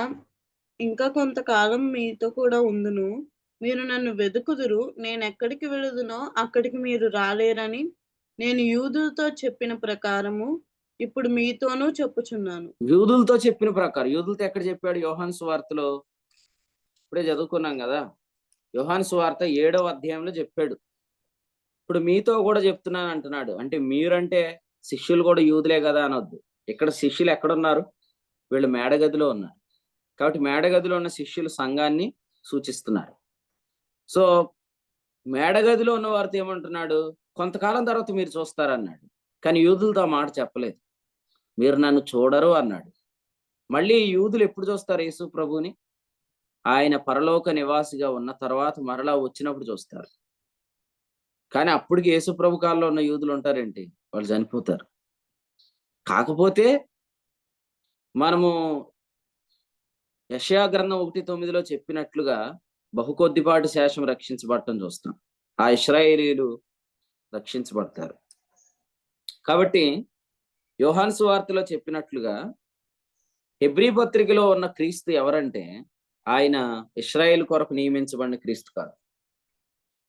ఇంకా కొంతకాలం మీతో కూడా ఉందును. మీరు నన్ను వెదుకుదురు, నేను ఎక్కడికి వెళుదునో అక్కడికి మీరు రాలేరని నేను యూదులతో చెప్పిన ప్రకారము ఇప్పుడు మీతోనూ చెప్పుచున్నాను. యూదులతో చెప్పిన ప్రకారం, యూదులతో ఎక్కడ చెప్పాడు? యోహాను సువార్తలో ఇప్పుడే చదువుకున్నాం కదా, యోహాను సువార్త 7వ అధ్యాయంలో చెప్పాడు. ఇప్పుడు మీతో కూడా చెప్తున్నాను అంటున్నాడు. అంటే మీరంటే శిష్యులు కూడా యూదులే కదా అనొద్దు. ఇక్కడ శిష్యులు ఎక్కడున్నారు? వీళ్ళు మేడగదిలో ఉన్నారు. కాబట్టి మేడగదిలో ఉన్న శిష్యులు సంఘాన్ని సూచిస్తున్నారు. సో మేడగదిలో ఉన్న వారితో ఏమంటున్నాడు? కొంతకాలం తర్వాత మీరు చూస్తారన్నాడు. కానీ యూదులతో ఆ మాట చెప్పలేదు. మీరు నన్ను చూడరు అన్నాడు. మళ్ళీ యూదులు ఎప్పుడు చూస్తారు యేసు ప్రభుని? ఆయన పరలోక నివాసిగా ఉన్న తర్వాత మరలా వచ్చినప్పుడు చూస్తారు. కానీ అప్పటికి యేసు ప్రభు కాలంలో ఉన్న యూదులు ఉంటారేంటి? వాళ్ళు చనిపోతారు. కాకపోతే మనము యెషయా గ్రంథం 1:9లో చెప్పినట్లుగా బహు కొద్దిపాటి శేషం రక్షించబడటం చూస్తాం. ఆ ఇశ్రాయేలీయులు రక్షించబడతారు. కాబట్టి యోహాను సువార్తలో చెప్పినట్లుగా హెబ్రీ పత్రికలో ఉన్న క్రీస్తు ఎవరంటే ఆయన ఇశ్రాయేలు కొరకు నియమించబడిన క్రీస్తు కాదు.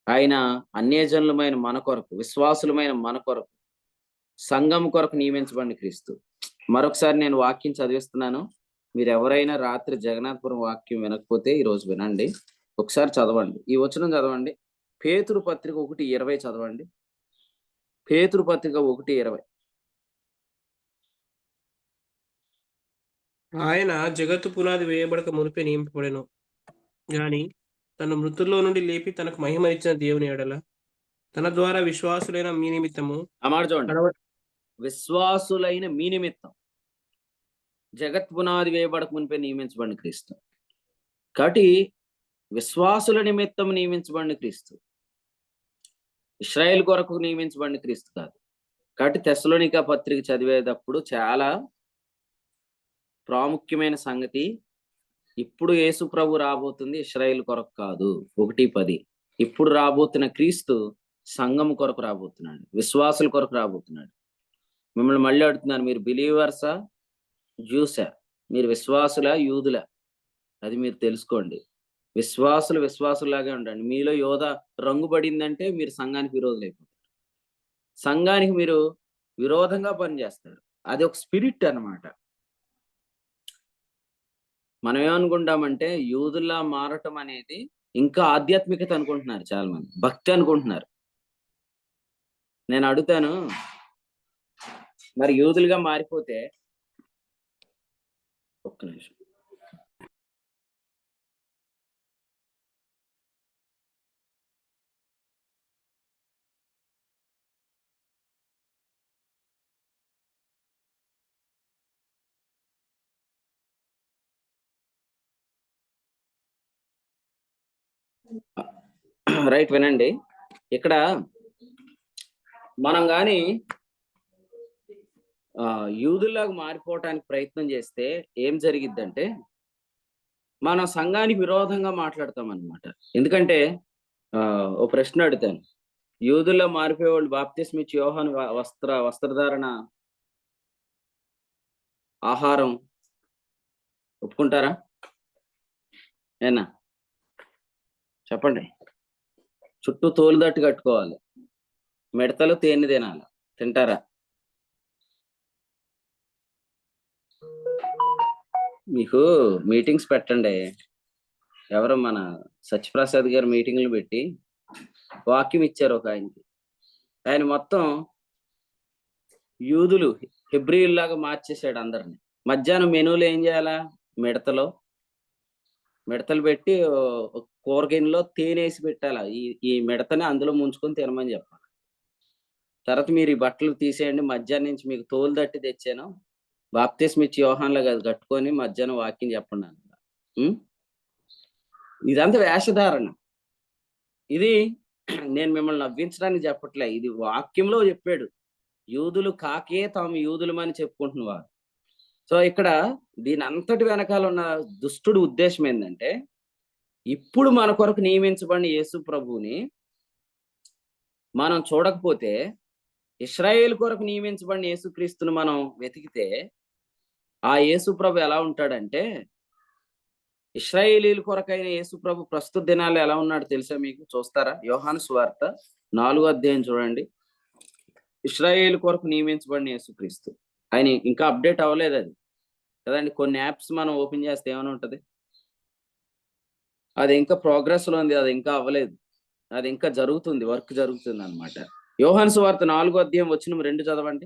ఆయన అన్యజనులమైన మన కొరకు, విశ్వాసులమైన మన కొరకు, సంఘం కొరకు నియమించబడిన క్రీస్తు. మరొకసారి నేను వాక్యం చదివిస్తున్నాను. మీరు ఎవరైనా రాత్రి జగన్నాథపురం వాక్యం వినకపోతే ఈరోజు వినండి, ఒకసారి చదవండి. ఈ వచనం చదవండి. పేతురు పత్రిక 1:20 చదవండి. పేతురు పత్రిక 1:20. ఆయన జగత్తు పునాది వేయబడక మునిపే నియమింపబడెను గాని తన మృతుల్లో నుండి లేపి తనకు మహిమ ఇచ్చిన దేవుని ఎడల తన ద్వారా విశ్వాసులైన మీ నిమిత్తము ఆ మాట చూడండి. విశ్వాసులైన మీ నిమిత్తం జగత్ పునాది వేయబడక మునిపే నియమించబడిన క్రీస్తు. కాబట్టి విశ్వాసుల నిమిత్తం నియమించబడిన క్రీస్తు, ఇశ్రాయేల్ కొరకు నియమించబడిన క్రీస్తు కాదు. కాబట్టి తెస్సలోనికా పత్రిక చదివేటప్పుడు చాలా ప్రాముఖ్యమైన సంగతి, ఇప్పుడు యేసు ప్రభు రాబోతుంది ఇశ్రాయేల్ కొరకు కాదు. 1:10. ఇప్పుడు రాబోతున్న క్రీస్తు సంఘం కొరకు రాబోతున్నాడు, విశ్వాసుల కొరకు రాబోతున్నాడు. మిమ్మల్ని మళ్ళీ అడుగుతున్నాను, మీరు బిలీవర్సా జ్యూసా? మీరు విశ్వాసులా యూదులా? అది మీరు తెలుసుకోండి. విశ్వాసులాగే ఉండండి. మీలో యోధ రంగు పడిందంటే మీరు సంఘానికి విరోధులు అయిపోతారు. సంఘానికి మీరు విరోధంగా పనిచేస్తారు. అది ఒక స్పిరిట్ అన్నమాట. మనం ఏమనుకుంటామంటే యూదుల్లా మారటం అనేది ఇంకా ఆధ్యాత్మికత అనుకుంటున్నారు చాలా మంది, భక్తి అనుకుంటున్నారు. నేను అడుగుతాను, మరి యూదులుగా మారిపోతే ఒక్క నిమిషం, రైట్ వినండి. ఇక్కడ మనం కానీ యూదుల్లాగా మారిపోవటానికి ప్రయత్నం చేస్తే ఏం జరిగిద్దంటే మనం సంఘానికి విరోధంగా మాట్లాడతాం అన్నమాట. ఎందుకంటే ఓ ప్రశ్న అడుగుతాను, యూదుల్లో మారిపోయే వాళ్ళు బాప్తిస్మ ఇచ్చి యోహాను వస్త్రధారణ ఆహారం ఒప్పుకుంటారా? ఏనా చెప్పండి. చుట్టూ తోలుదట్టు కట్టుకోవాలి, మిడతలు తేనె తినాలి, తింటారా? మీకు మీటింగ్స్ పెట్టండి. ఎవరు మన సత్యప్రసాద్ గారు మీటింగ్లు పెట్టి వాక్యం ఇచ్చారు ఒక ఆయనకి. ఆయన మొత్తం యూదులు హెబ్రీయుల్లాగా మార్చేసాడు అందరిని. మధ్యాహ్నం మెనూలు ఏం చేయాలా? మిడతలు పెట్టి కూరగిన్నెలో తేనేసి పెట్టాలా. ఈ మిడతని అందులో ముంచుకొని తినమని చెప్పాలి. తర్వాత మీరు ఈ బట్టలు తీసేయండి, మధ్యాహ్నం నుంచి మీకు తోలు దట్టి తెచ్చాను, బాప్తిస్మ ఇచ్చి యోహాన్లాగా అది కట్టుకొని మధ్యాహ్నం వాక్యం చెప్పండి అన్న. ఇదంతా వేషధారణ. ఇది నేను మిమ్మల్ని నవ్వించడానికి చెప్పట్లే, ఇది వాక్యంలో చెప్పాడు. యూదులు కాకే తాము యూదులమని చెప్పుకుంటున్నవారు. సో ఇక్కడ దీని అంతటి వెనకాల ఉన్న దుష్టుడి ఉద్దేశం ఏంటంటే, ఇప్పుడు మన కొరకు నియమించబడిన యేసు ప్రభువుని మనం చూడకపోతే, ఇశ్రాయేలు కొరకు నియమించబడిన యేసుక్రీస్తుని మనం వెతికితే, ఆ యేసు ప్రభు ఎలా ఉంటాడంటే, ఇశ్రాయేలీల కొరకైన యేసు ప్రభు ప్రస్తుత దినాలు ఎలా ఉన్నాడు తెలుసా మీకు? చూస్తారా? యోహాను సువార్త 4వ అధ్యాయం చూడండి. ఇశ్రాయేలు కొరకు నియమించబడిన యేసుక్రీస్తు. ఆయన ఇంకా అప్డేట్ అవ్వలేదు అది కదండి. కొన్ని యాప్స్ మనం ఓపెన్ చేస్తే ఏమైనా ఉంటది, అది ఇంకా ప్రోగ్రెస్ లో ఉంది, అది ఇంకా అవ్వలేదు, అది ఇంకా జరుగుతుంది, వర్క్ జరుగుతుంది అన్నమాట. యోహాను సువార్త 4వ అధ్యాయం వచనం 2 చదవండి.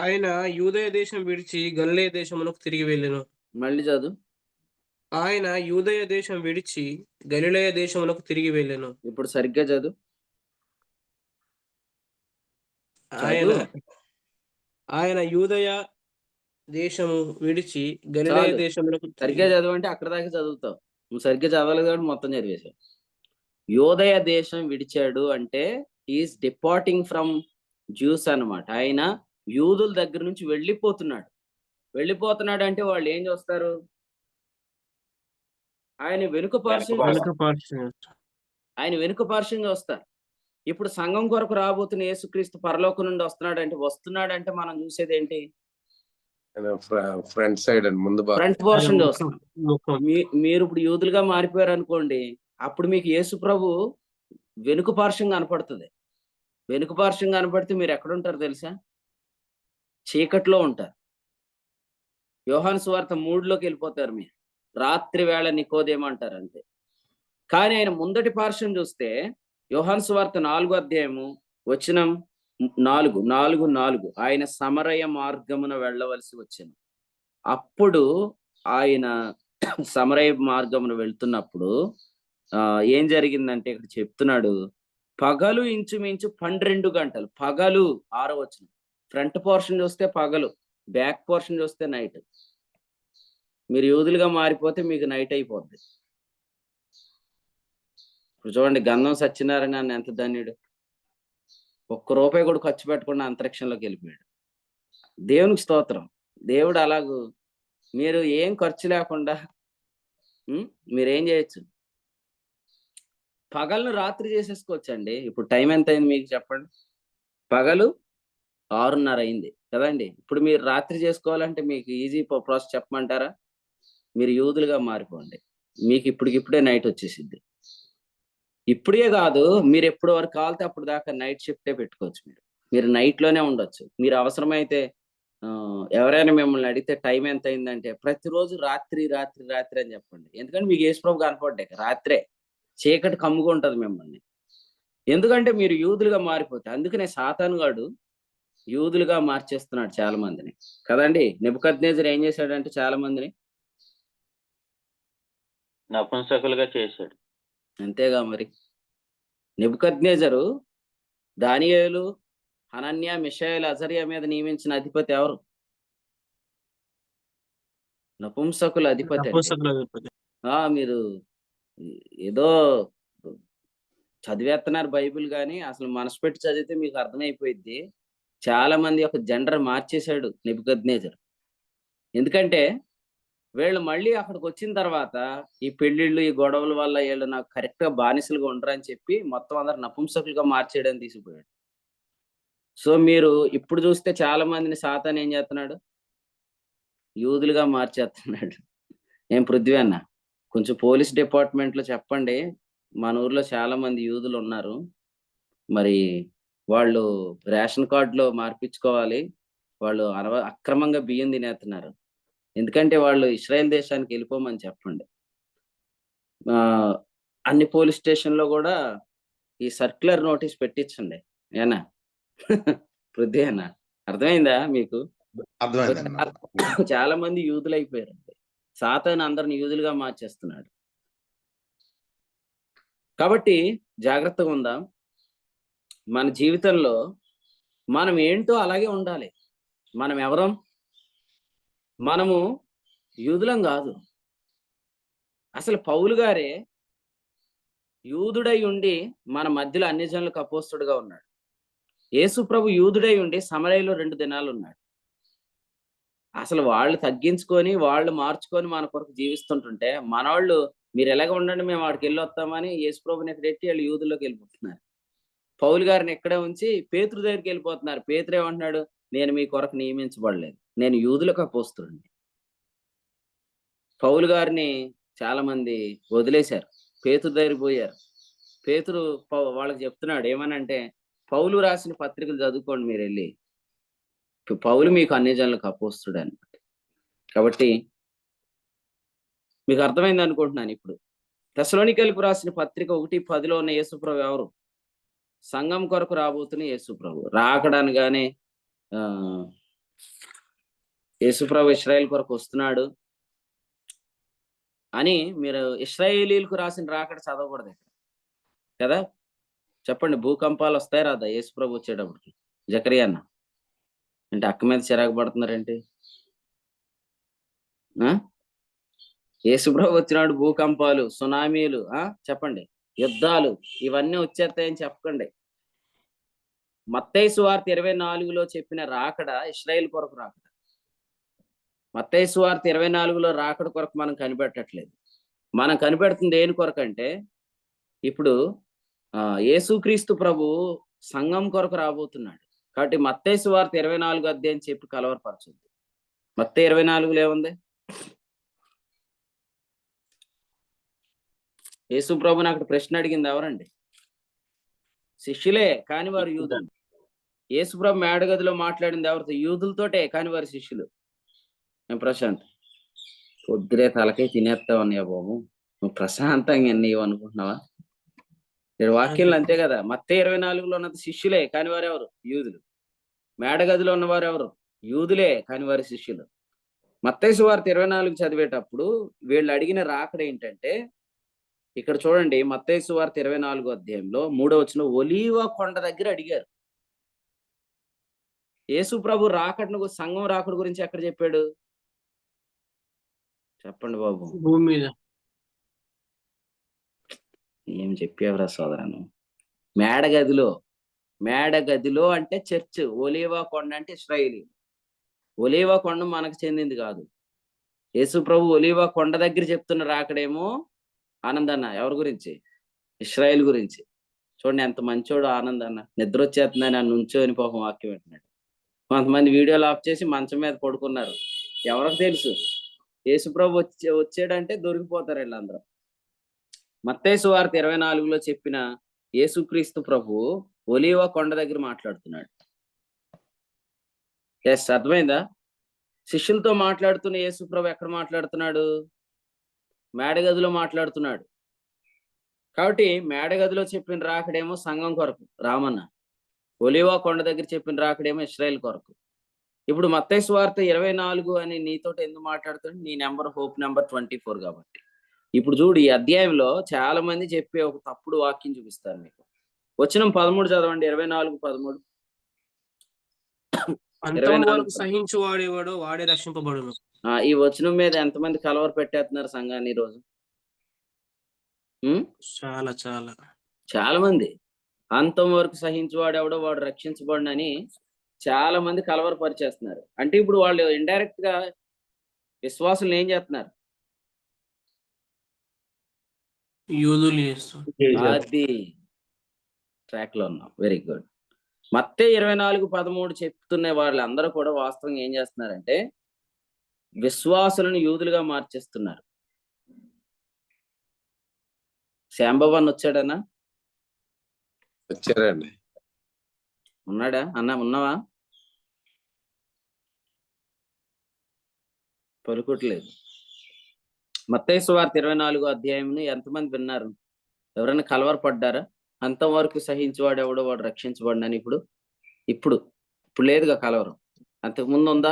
ఆయన యూదయ దేశం విడిచి గలిలయ దేశమునకు తిరిగి వెళ్ళెను. మళ్ళీ చదువు. ఆయన యూదయ దేశం విడిచి గలిలయ దేశమునకు తిరిగి వెళ్ళెను. ఇప్పుడు సరిగ్గా చదువు. ఆయన యూదయ దేశము విడిచి గలిలయ చాలు. దేశమునకు సరిగ్గా చదవంటే అక్కడ దాకా చదువుతావు. నువ్వు సరిగ్గా చదవలేదు కాబట్టి మొత్తం చదివేశావు. యోదయ దేశం విడిచాడు అంటే ఈస్ డిపార్టింగ్ ఫ్రమ్ జ్యూస్ అన్నమాట. ఆయన యూదుల దగ్గర నుంచి వెళ్ళిపోతున్నాడు అంటే వాళ్ళు ఏం చేస్తారు? ఆయన వెనుక పార్శ్వంగా వస్తారు. ఇప్పుడు సంఘం కొరకు రాబోతున్న యేసుక్రీస్తు పరలోకం నుండి వస్తున్నాడంటే మనం చూసేది ఏంటి? ఫ్రంట్ సైడ్ అండ్ ముందు ఫ్రంట్ పోర్షన్ చూస్తాం. మీరు ఇప్పుడు యూదులుగా మారిపోయారు అనుకోండి, అప్పుడు మీకు యేసు ప్రభు వెనుక పార్శ్వం కనపడుతుంది. వెనుక పార్శ్వం కనపడితే మీరు ఎక్కడ ఉంటారు తెలుసా? చీకట్లో ఉంటారు. యోహాను సువార్త 3లోకి వెళ్ళిపోతారు మీరు. రాత్రి వేళ నికోదేము అంటారు అంతే. కానీ ఆయన ముందటి పార్శ్వం చూస్తే యోహాను సువార్త 4వ అధ్యాయము వచనం 4 ఆయన సమరయ మార్గమున వెళ్ళవలసి వచ్చెను. అప్పుడు ఆయన సమరయ మార్గమున వెళ్తున్నప్పుడు ఏం జరిగిందంటే ఇక్కడ చెప్తున్నాడు, పగలు ఇంచుమించు 12 గంటలు. పగలు 6వ వచనం. ఫ్రంట్ పోర్షన్ చూస్తే పగలు, బ్యాక్ పోర్షన్ చూస్తే నైట్. మీరు యూదులుగా మారిపోతే మీకు నైట్ అయిపోద్ది. ఇప్పుడు చూడండి, గంధం సత్యనారాయణ అని ఎంత ధన్యుడు, ₹1 కూడా ఖర్చు పెట్టకుండా అంతరిక్షంలోకి వెళ్ళిపోయాడు. దేవునికి స్తోత్రం. దేవుడు అలాగూ మీరు ఏం ఖర్చు లేకుండా మీరేం చేయొచ్చు, పగలను రాత్రి చేసేసుకోవచ్చండి. ఇప్పుడు టైం ఎంత అయింది మీకు చెప్పండి? పగలు 6:30 అయింది కదండి. ఇప్పుడు మీరు రాత్రి చేసుకోవాలంటే మీకు ఈజీ ప్రాసెస్ చెప్పమంటారా? మీరు యూదులుగా మారిపోండి, మీకు ఇప్పటికిప్పుడే నైట్ వచ్చేసిద్ది. ఇప్పుడే కాదు, మీరు ఎప్పుడు వరకు కావాలితే అప్పుడు దాకా నైట్ షిఫ్టే పెట్టుకోవచ్చు. మీరు నైట్ లోనే ఉండొచ్చు. మీరు అవసరమైతే ఎవరైనా మిమ్మల్ని అడిగితే టైం ఎంత అయిందంటే ప్రతిరోజు రాత్రి రాత్రి రాత్రి అని చెప్పండి. ఎందుకంటే మీకు యేసుప్రభు కనపడ్డాక రాత్రే చీకటి కమ్ముకుంటది మిమ్మల్ని. ఎందుకంటే మీరు యూదులుగా మారిపోతారు. అందుకనే సాతాను గాడు యూదులుగా మార్చేస్తున్నాడు చాలా మందిని కదండి. నెబుకద్నెజరు ఏం చేశాడంటే చాలా మందిని నపుంసకులుగా చేశాడు. అంతేగా మరి. నెబుకద్నెజరు దానియేలు, హనన్య, మిషాయేలు, అజర్యా మీద నియమించిన అధిపతి ఎవరు? నపుంసకుల అధిపతి అండి. నపుంసకుల అధిపతి. మీరు ఏదో చదివేస్తున్నారు బైబిల్ కానీ అసలు మనసు పెట్టి చదివితే మీకు అర్థమైపోయిద్ది. చాలా మంది ఒక జెండర్ మార్చేశాడు నెబుకద్నెజరు. ఎందుకంటే వీళ్ళు మళ్ళీ అక్కడికి వచ్చిన తర్వాత ఈ పెళ్లిళ్ళు, ఈ గొడవల వల్ల వీళ్ళు నాకు కరెక్ట్ గా బానిసలుగా ఉండరని చెప్పి మొత్తం అందరు నపుంసకులుగా మార్చేయడానికి తీసుకుపోయాడు. సో మీరు ఇప్పుడు చూస్తే చాలా మందిని సాతాను ఏం చేస్తున్నాడు? యూదులుగా మార్చేస్తున్నాడు. ఏం పృథ్వీ అన్న, కొంచెం పోలీస్ డిపార్ట్మెంట్ లో చెప్పండి, మన ఊర్లో చాలా మంది యూదులు ఉన్నారు, మరి వాళ్ళు రేషన్ కార్డులో మార్పించుకోవాలి, వాళ్ళు అక్రమంగా బియ్యం తినేస్తున్నారు, ఎందుకంటే వాళ్ళు ఇస్రాయేల్ దేశానికి వెళ్ళిపోమని చెప్పండి. అన్ని పోలీస్ స్టేషన్ లో కూడా ఈ సర్క్యులర్ నోటీస్ పెట్టించండి. ఏనా పృథ్వీ అన్న, అర్థమైందా మీకు? చాలా మంది యూదులు అయిపోయారండి. సాతాను అందరిని యూదులుగా మార్చేస్తున్నాడు. కాబట్టి జాగ్రత్తగా ఉందాం. మన జీవితంలో మనం ఏంటో అలాగే ఉండాలి. మనం ఎవరం? మనము యూదులం కాదు. అసలు పౌలు గారే యూదుడై ఉండి మన మధ్యలో అన్ని జనులకు అపోస్తుడుగా ఉన్నాడు. యేసు ప్రభు యూదుడై ఉండి సమరయలో 2 దినాలు ఉన్నాడు. అసలు వాళ్ళు తగ్గించుకొని వాళ్ళు మార్చుకొని మన కొరకు జీవిస్తుంటుంటే మనవాళ్ళు మీరు ఎలాగ ఉండండి, మేము వాడికి వెళ్ళి వస్తామని యేసు ప్రభుని ఇక్కడ ఎట్టి వాళ్ళు యూదుల్లోకి వెళ్ళిపోతున్నారు. పౌలు గారిని ఎక్కడే ఉంచి పేతురు దగ్గరికి వెళ్ళిపోతున్నారు. పేతురు ఏమంటున్నాడు? నేను మీ కొరకు నియమించబడలేదు, నేను యూదులకు అపోస్తుడిని. పౌలు గారిని చాలా మంది వదిలేశారు, పేతురు దగ్గరికి పోయారు. పేతురు వాళ్ళకి చెప్తున్నాడు ఏమనంటే, పౌలు రాసిన పత్రికలు చదువుకోండి మీరు వెళ్ళి, పౌలు మీకు అన్ని జనులకు అపోస్తుడు అని. కాబట్టి మీకు అర్థమైంది అనుకుంటున్నాను. ఇప్పుడు తెస్సలోనికీయులకు రాసిన పత్రిక 1:10 ఉన్న యేసుప్రభు ఎవరు? సంఘం కొరకు రాబోతున్న యేసుప్రభు. రాకడానిగానే యేసుప్రభు ఇశ్రాయేల్ కొరకు వస్తున్నాడు అని మీరు ఇశ్రాయేలీలకు రాసిన రాకడ చదవకూడదు ఇక్కడ కదా. చెప్పండి, భూకంపాలు వస్తాయి రాదా యేసుప్రభు వచ్చేటప్పటికి? జకరియా అన్న అంటే అక్క మీద చిరాకు పడుతున్నారేంటి? యేసుప్రభు వచ్చినాడు భూకంపాలు, సునామీలు, చెప్పండి, యుద్ధాలు, ఇవన్నీ వచ్చేస్తాయని చెప్పకండి. మత్తయి సువార్త 24లో చెప్పిన రాకడ ఇశ్రాయేల్ కొరకు రాకడ. మత్తయి సువార్త 24లో రాకడ కొరకు మనం కనిపెట్టట్లేదు. మనం కనిపెడుతుంది దేని కొరకు అంటే, ఇప్పుడు యేసుక్రీస్తు ప్రభు సంఘం కొరకు రాబోతున్నాడు. కాబట్టి మత్తయి సువార్త 24 అధ్యాయం చెప్పి కలవరపరచొద్దు. మత్తయి 24లో ఏముంది? యేసు ప్రభుని అక్కడ ప్రశ్న అడిగింది ఎవరండి? శిష్యులే, కానీ వారు యూదులు. యేసు ప్రభు మేడగదిలో మాట్లాడింది ఎవరితో? యూదులతోటే, కానీ వారి శిష్యులు. ప్రశాంత్, పొద్దురే తలకే తినేస్తావు అన్నయ్య బాబు, నువ్వు ప్రశాంతంగా నీవు అనుకుంటున్నావా? వాక్యంలో అంతే కదా. మత్తయి 24లో ఉన్నది శిష్యులే, కానీ వారు ఎవరు? యూదులు. మేడగదిలో ఉన్నవారు ఎవరు? యూదులే, కానీ వారి శిష్యులు. మత్తయి సువార్త 24 చదివేటప్పుడు వీళ్ళు అడిగిన రాకడ ఏంటంటే, ఇక్కడ చూడండి, మత్తయి సువార్త 24 అధ్యాయంలో 3వ వచనం, ఒలీవ కొండ దగ్గర అడిగారు. యేసు ప్రభు రాకడను, సంఘం రాకడ గురించి ఎక్కడ చెప్పాడు? చెప్పండి బాబు. భూమి మీద. ఏం చెప్పేవరా సోదరను? మేడగదిలో. మేడగదిలో అంటే చర్చ్, ఒలీవ కొండ అంటే ఇశ్రాయేలీ. ఒలీవ కొండ మనకు చెందింది కాదు. యేసు ప్రభు ఒలీవ కొండ దగ్గర చెప్తున్న రాకడేమో ఆనందన్న ఎవరి గురించి? ఇశ్రాయేల్ గురించి. చూడండి ఎంత మంచోడు ఆనందన్న. నిద్ర వచ్చేస్తుందని నన్ను ఉంచోని పాపం వాక్యం పెట్టినాడు. కొంతమంది వీడియోలు ఆఫ్ చేసి మంచం మీద పడుకున్నారు. ఎవరికి తెలుసు యేసు ప్రభు వచ్చాడంటే దొరికిపోతారు వీళ్ళందరూ. మత్తయి సువార్త 24లో చెప్పిన యేసుక్రీస్తు ప్రభువు ఒలీవ కొండ దగ్గర మాట్లాడుతున్నాడు. ఎస్, అర్థమైందా? శిష్యులతో మాట్లాడుతున్న యేసు ప్రభు ఎక్కడ మాట్లాడుతున్నాడు? మేడగదిలో మాట్లాడుతున్నాడు. కాబట్టి మేడగదిలో చెప్పిన రాకడేమో సంఘం కొరకు రామన్న, ఒలీవ కొండ దగ్గర చెప్పిన రాకడేమో ఇశ్రాయేల్ కొరకు. ఇప్పుడు మత్తయి సువార్త 24 అని నీతోటి ఎందుకు మాట్లాడుతాడు? నీ నెంబర్ హోప్ నెంబర్ 24 కాబట్టి. ఇప్పుడు చూడు, ఈ అధ్యాయంలో చాలా మంది చెప్పే ఒక తప్పుడు వాక్యం చూపిస్తారు మీకు. వచనం 13 చదవండి. 24:13. అంతం వరకు సహించువాడేవాడో వాడే రక్షింపబడును. ఈ వచనం మీద ఎంతమంది కలవర పెట్టేస్తున్నారు సంఘాన్ని ఈ రోజు? చాలా చాలా చాలా మంది అంతం వరకు సహించువాడెవడో వాడు రక్షించబడునని చాలా మంది కలవరపరిచేస్తున్నారు. అంటే ఇప్పుడు వాళ్ళు ఇండైరెక్ట్ గా విశ్వాసులు ఏం చేస్తున్నారు? యూదులు చేస్తారు. అది ట్రాక్ లో ఉన్నాం. Very good. మత్తయి 24:13 చెప్తున్న వాళ్ళందరూ కూడా వాస్తవంగా ఏం చేస్తున్నారంటే విశ్వాసులను యూదులుగా మార్చేస్తున్నారు. శాంబవన్ వచ్చాడనా? వచ్చారండి. ఉన్నాడా అన్న? ఉన్నావా? పలుకుట్లేదు. మత్తయి సువార్త 24 అధ్యాయంను ఎంతమంది విన్నారు? ఎవరైనా కలవరపడ్డారా? అంతవరకు సహించేవాడు ఎవడో వాడు రక్షించబడినని. ఇప్పుడు లేదుగా కలవరం. అంతకుముందు ఉందా?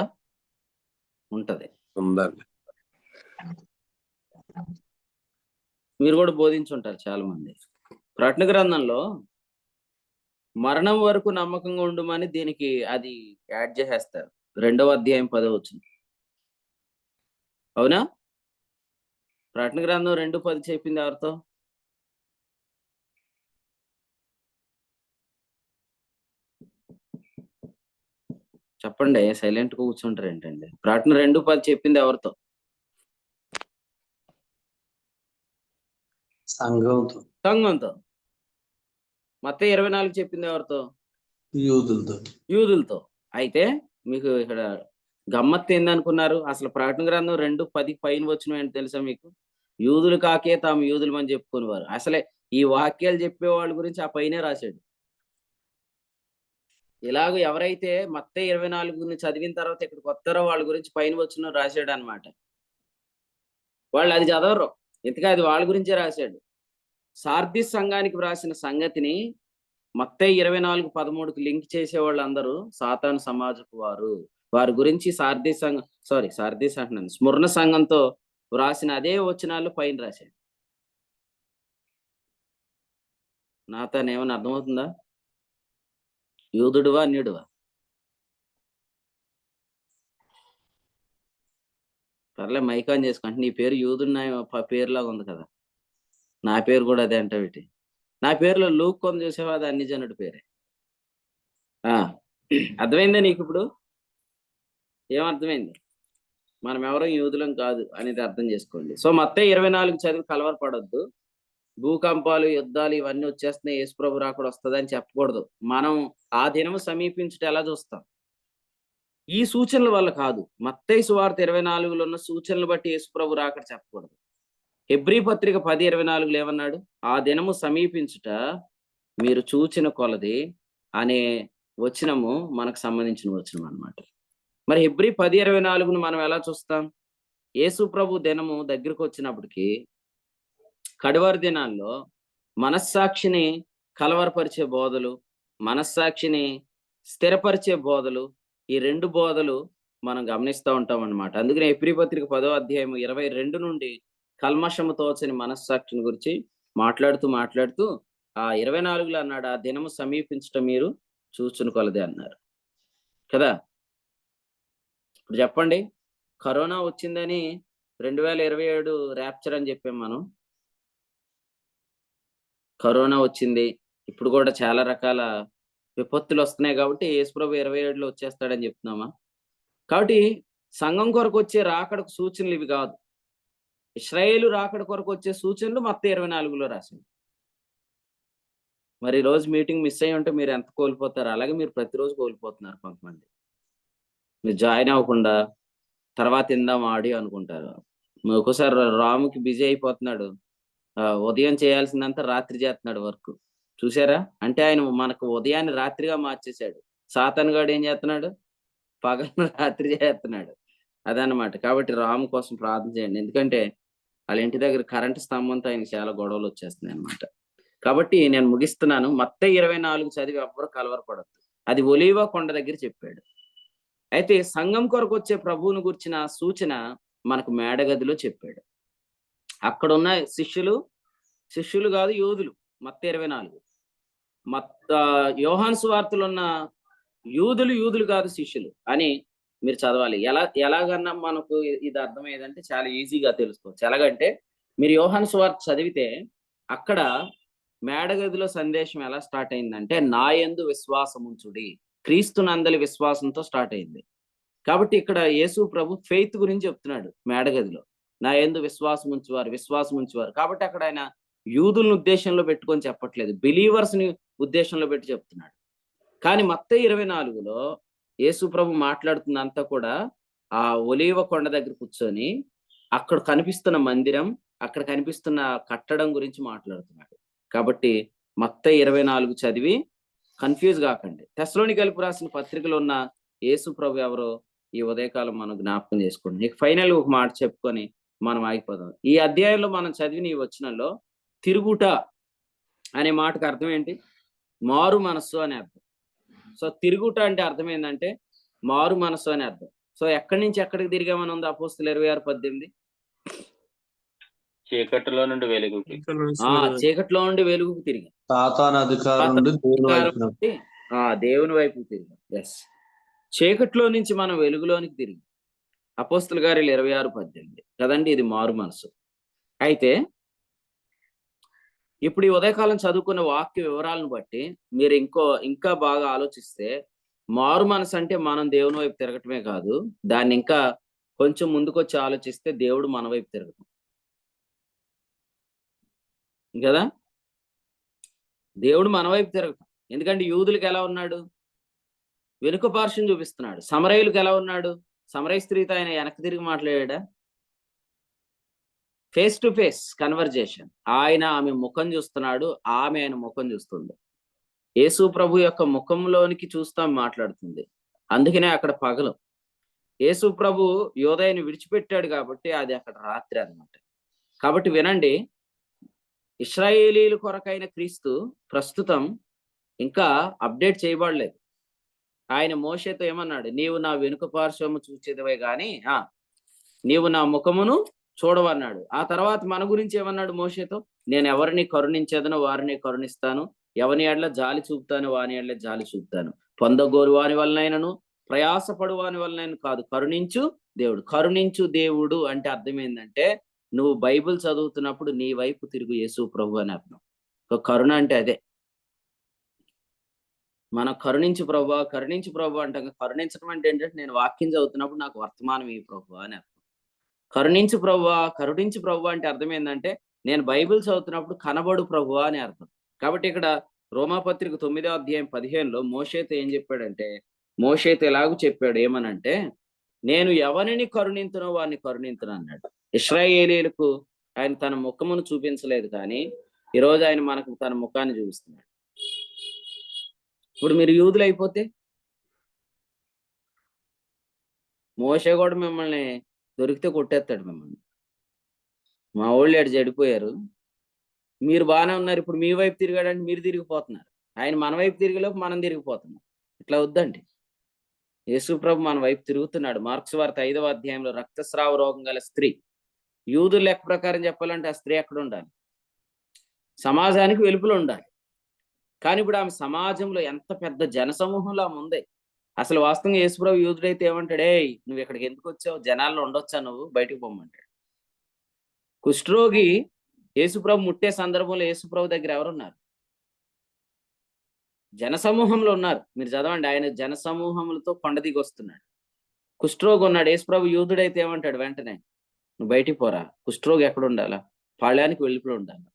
ఉంటది. ఉందండి. మీరు కూడా బోధించుంటారు చాలా మంది. ప్రకటన గ్రంథంలో మరణం వరకు నమ్మకంగా ఉండమని దీనికి అది యాడ్ చేసేస్తారు. 2వ అధ్యాయం 10వ వచనం. అవునా? ప్రకటన గ్రంథం 2:10 చెప్పింది ఎవరితో? చెప్పండి. సైలెంట్ గా కూర్చుంటారు ఏంటండి? ప్రకటన 2:10 చెప్పింది ఎవరితో? సంఘంతో. మత్తయి 24 చెప్పింది ఎవరితో? యూదులతో. అయితే మీకు ఇక్కడ గమ్మత్తు ఏందనుకున్నారు? అసలు ప్రకటన గ్రంథం 2:10 పైన వచ్చిన ఏంటి తెలుసా మీకు? యూదులు కాకే తాము యూదులు అని చెప్పుకునేవారు. అసలే ఈ వాక్యాలు చెప్పే వాళ్ళ గురించి ఆ పైనే రాశాడు. ఇలాగ ఎవరైతే మత్తయి 24 చదివిన తర్వాత ఇక్కడికి వస్తారో వాళ్ళ గురించి పైన వచ్చిన రాశాడు అనమాట. వాళ్ళు అది చదవరు, ఎందుకంటే అది వాళ్ళ గురించే రాశాడు. సార్దిస్ సంఘానికి రాసిన సంగతిని మత్తయి 24:13 లింక్ చేసే వాళ్ళందరూ సాతాను సమాజపు వారి గురించి సార్దిస్ అంటున్నాను, స్మరణ సంఘంతో వ్రాసిన అదే వచనాలు పైన రాశాడు. నాతోనేమన్నా అర్థమవుతుందా? యూదుడువా అన్యుడువా? పర్లే, మైకాన్ చేసుకుంటే నీ పేరు యూదుడు పేరులాగా ఉంది కదా. నా పేరు కూడా అదే అంటావేటి? నా పేరులో లూక్ కొంత చూసేవా? అది అన్ని జనుడి పేరే. అర్థమైందా నీకు? ఇప్పుడు ఏమర్థమైంది? మనం ఎవరో యూదులం కాదు అనేది అర్థం చేసుకోండి. సో మత్తయి 24 చదివి కలవరపడొద్దు. భూకంపాలు, యుద్ధాలు ఇవన్నీ వచ్చేస్తున్నాయి, యేసుప్రభు రాకడ వస్తుంది అని చెప్పకూడదు. మనం ఆ దినము సమీపించుట ఎలా చూస్తాం? ఈ సూచనల వల్ల కాదు. మత్తయి సువార్త 24లో ఉన్న సూచనలు బట్టి యేసుప్రభు రాకడ చెప్పకూడదు. హెబ్రీ పత్రిక 10:24 ఏమన్నాడు? ఆ దినము సమీపించుట మీరు చూచిన కొలది అనే వచనము మనకు సంబంధించిన వచనం అన్నమాట. మరి హెబ్రీ 10:24 మనం ఎలా చూస్తాం? యేసు ప్రభు దినము దగ్గరకు వచ్చినప్పటికీ కడవరి దినాల్లో మనస్సాక్షిని కలవరపరిచే బోధలు, మనస్సాక్షిని స్థిరపరిచే బోధలు, ఈ 2 బోధలు మనం గమనిస్తూ ఉంటాం అన్నమాట. అందుకనే హెబ్రీ పత్రిక 10వ అధ్యాయం 22 నుండి కల్మషము తోచని మనస్సాక్షిని గురించి మాట్లాడుతూ ఆ 24లో అన్నాడు, ఆ దినము సమీపించటం మీరు చూచుని కొలదే అన్నారు కదా. ఇప్పుడు చెప్పండి, కరోనా వచ్చిందని 2027 ర్యాప్చర్ అని చెప్పాం మనం. కరోనా వచ్చింది, ఇప్పుడు కూడా చాలా రకాల విపత్తులు వస్తున్నాయి కాబట్టి యేసుప్రభు 27లో వచ్చేస్తాడని చెప్తున్నామా? కాబట్టి సంఘం కొరకు వచ్చే రాకడకు సూచనలు ఇవి కాదు. ఇశ్రాయేలు రాకడ కొరకు వచ్చే సూచనలు మత్తయి 24లో రాసింది. మరి ఈ రోజు మీటింగ్ మిస్ అయ్యి ఉంటే మీరు ఎంత కోల్పోతారు? అలాగే మీరు ప్రతిరోజు కోల్పోతున్నారు. కొంతమంది మీరు జాయిన్ అవ్వకుండా తర్వాత ఇందాం ఆడియో అనుకుంటారు. ఒక్కోసారి రాముకి బిజీ అయిపోతున్నాడు, ఉదయం చేయాల్సిందంతా రాత్రి చేస్తున్నాడు వర్క్. చూసారా? అంటే ఆయన మనకు ఉదయాన్ని రాత్రిగా మార్చేశాడు. సాతాను గాడు ఏం చేస్తున్నాడు? పగలు రాత్రి చేస్తున్నాడు. అదనమాట. కాబట్టి రాము కోసం ప్రార్థన చేయండి. ఎందుకంటే వాళ్ళ ఇంటి దగ్గర కరెంటు స్తంభంతో ఆయనకి చాలా గొడవలు వచ్చేస్తున్నాయి అనమాట. కాబట్టి నేను ముగిస్తున్నాను. మత్తయి 24 చదివి ఎవ్వరు కలవరపడద్దు. అది ఒలీవ కొండ దగ్గర చెప్పాడు. అయితే సంఘం కొరకు వచ్చే ప్రభువును గురించిన సూచన మనకు మేడగదిలో చెప్పాడు. అక్కడున్న శిష్యులు కాదు, యూదులు. మత్తయి 24. యోహాను సువార్తలో ఉన్న యూదులు కాదు శిష్యులు అని మీరు చదవాలి. ఎలాగన్నా మనకు ఇది అర్థమయ్యేదంటే చాలా ఈజీగా తెలుసుకోవచ్చు. ఎలాగంటే మీరు యోహాను సువార్త చదివితే అక్కడ మేడగదిలో సందేశం ఎలా స్టార్ట్ అయిందంటే, నా యందు విశ్వాసం ఉంచుడి, క్రీస్తునందలి విశ్వాసంతో స్టార్ట్ అయింది. కాబట్టి ఇక్కడ యేసు ప్రభు ఫెయిత్ గురించి చెప్తున్నాడు మేడగదిలో. నా యందు విశ్వాసం ఉంచువారు. కాబట్టి అక్కడ ఆయన యూదులను ఉద్దేశంలో పెట్టుకొని చెప్పట్లేదు, బిలీవర్స్ ని ఉద్దేశంలో పెట్టి చెప్తున్నాడు. కానీ మత్తయి 24లో యేసు ప్రభు మాట్లాడుతున్నంతా కూడా ఆ ఒలీవ కొండ దగ్గర కూర్చొని అక్కడ కనిపిస్తున్న మందిరం, అక్కడ కనిపిస్తున్న కట్టడం గురించి మాట్లాడుతున్నాడు. కాబట్టి మత్తయి 24 చదివి కన్ఫ్యూజ్ కాకండి. తెస్సలోనికీయులకు రాసిన పత్రికలో ఉన్న యేసు ప్రభు ఎవరో ఈ ఉదయకాలం మనం జ్ఞాపకం చేసుకోండి. నీకు ఫైనల్ ఒక మాట చెప్పుకొని మనం ఆగిపోదాం. ఈ అధ్యాయంలో మనం చదివిన ఈ వచనంలో తిరుగుట అనే మాటకు అర్థం ఏంటి? మారు మనస్సు అని అర్థం. సో తిరుగుట అంటే అర్థం ఏంటంటే మారు మనస్సు అని అర్థం. సో ఎక్కడి నుంచి ఎక్కడికి తిరిగామని ఉంది అపోస్తలుల 26:18. చీకటిలో నుండి వెలుగుకి. చీకటిలో నుండి వెలుగుకు తిరిగాం. సాతాను అధికారం నుండి దేవుని వైపు తిరిగాం. ఎస్, చీకటిలో నుంచి మనం వెలుగులోనికి తిరిగి అపోస్తలుల కార్యాలు 26:18 కదండి. ఇది మారు మనసు. అయితే ఇప్పుడు ఈ ఉదయకాలం చదువుకున్న వాక్య వివరాలను బట్టి మీరు ఇంకా బాగా ఆలోచిస్తే, మారు మనసు అంటే మనం దేవుని వైపు తిరగటమే కాదు, దాన్ని ఇంకా కొంచెం ముందుకొచ్చి ఆలోచిస్తే దేవుడు మన వైపు తిరగటం కదా. దేవుడు మన వైపు తిరగటం. ఎందుకంటే యూదులకు ఎలా ఉన్నాడు? వెనుక పార్శ్వం చూపిస్తున్నాడు. సమరయులకు ఎలా ఉన్నాడు? సమరయ స్త్రీతో ఆయన వెనక్కి తిరిగి మాట్లాడా? Face to face conversation. ఆమె ముఖం చూస్తున్నాడు, ఆమె ఆయన ముఖం చూస్తుంది. యేసు ప్రభు యొక్క ముఖంలోనికి చూస్తాం మాట్లాడుతుంది. అందుకనే అక్కడ పగలు. యేసు ప్రభు యోదయని విడిచిపెట్టాడు కాబట్టి అది అక్కడ రాత్రి అన్నమాట. కాబట్టి వినండి, ఇశ్రాయేలీల కొరకైన క్రీస్తు ప్రస్తుతం ఇంకా అప్డేట్ చేయబడలేదు. ఆయన మోషేతో ఏమన్నాడు? నీవు నా వెనుక పార్శ్వము చూచేదివే గాని నీవు నా ముఖమును చూడవన్నాడు. ఆ తర్వాత మన గురించి ఏమన్నాడు మోషేతో? నేను ఎవరిని కరుణించేదనో వారిని కరుణిస్తాను, ఎవని ఎడల జాలి చూపుతాను వాని ఎడల జాలి చూపుతాను, పొందగోరు వాని వలనైనను ప్రయాసపడు వాని వలనైనా కాదు, కరుణించు దేవుడు అంటే అర్థం ఏంటంటే, నువ్వు బైబిల్ చదువుతున్నప్పుడు నీ వైపు తిరుగు యేసు ప్రభు అని అర్థం. కరుణ అంటే అదే. మనం కరుణించు ప్రభు అంటాం. కరుణించడం అంటే ఏంటంటే, నేను వాక్యం చదువుతున్నప్పుడు నాకు వర్తమానం ఈ ప్రభు అని అర్థం. కరుణించు ప్రభు అంటే అర్థం ఏంటంటే, నేను బైబిల్ చదువుతున్నప్పుడు కనబడు ప్రభు అని అర్థం. కాబట్టి ఇక్కడ రోమాపత్రిక 9:15లో మోషేతో ఏం చెప్పాడంటే, మోషేతో ఎలాగూ చెప్పాడు ఏమనంటే, నేను ఎవరిని కరుణింతునో వారిని కరుణింతును అన్నాడు. ఇశ్రాయేలీలకు ఆయన తన ముఖమును చూపించలేదు, కానీ ఈరోజు ఆయన మనకు తన ముఖాన్ని చూపిస్తున్నాడు. ఇప్పుడు మీరు యూదులు అయిపోతే, మోషే కూడా మిమ్మల్ని దొరికితే కొట్టేస్తాడు మిమ్మల్ని. మా వాళ్ళు అటు చెడిపోయారు, మీరు బాగానే ఉన్నారు, ఇప్పుడు మీ వైపు తిరిగాడంటే మీరు తిరిగిపోతున్నారు. ఆయన మన వైపు తిరిగేలోపు మనం తిరిగిపోతున్నాం. ఇట్లా వద్దండి. యేసు ప్రభు మన వైపు తిరుగుతున్నాడు. మార్క్స్ వార్త 5వ అధ్యాయంలో రక్తస్రావ రోగం గల స్త్రీ, యూదుల లెక్క ప్రకారం చెప్పాలంటే ఆ స్త్రీ ఎక్కడ ఉండాలి? సమాజానికి వెలుపులో ఉండాలి. కానీ ఇప్పుడు ఆమె సమాజంలో ఎంత పెద్ద జనసమూహంలో ఆమె ఉంది. అసలు వాస్తవంగా యేసుప్రభు యూదుడైతే ఏమంటాడే, నువ్వు ఇక్కడికి ఎందుకు వచ్చావు? జనాల్లో ఉండొచ్చా నువ్వు? బయటకు పొమ్మంటాడు. కుష్ఠరోగి యేసుప్రభు ముట్టే సందర్భంలో యేసుప్రభు దగ్గర ఎవరున్నారు? జనసమూహంలో ఉన్నారు. మీరు చదవండి, ఆయన జనసమూహములతో కొండ దిగి వస్తున్నాడు. కుష్ఠరోగి ఉన్నాడు. యేసుప్రభు యూదుడైతే ఏమంటాడు? వెంటనే నువ్వు బయటికి పోరా. కుష్ఠరోగి ఎక్కడ ఉండాలా? పాళ్యానికి వెళ్ళిపోయి ఉండాలి.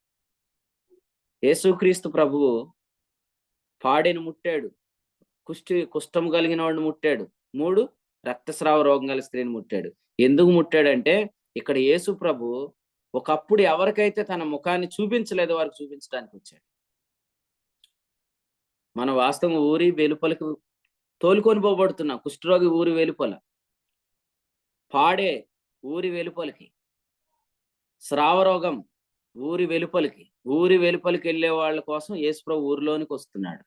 యేసుక్రీస్తు ప్రభువు పాడెను ముట్టాడు, కుష్ఠం కలిగిన వాడిని ముట్టాడు, 3 రక్తస్రావ రోగం గల స్త్రీని ముట్టాడు. ఎందుకు ముట్టాడంటే, ఇక్కడ యేసు ప్రభు ఒకప్పుడు ఎవరికైతే తన ముఖాన్ని చూపించలేదో వారికి చూపించడానికి వచ్చాడు. మన వాస్తవం ఊరి వెలుపలకు తోలుకొని పోబడుతున్నాం. కుష్ఠరోగి ఊరి వెలుపల, పాడే ఊరి వెలుపలికి, స్రావరోగం ఊరి వెలుపలికి వెళ్ళే వాళ్ళ కోసం యేసుప్రభు ఊరిలోనికి వస్తున్నాడు.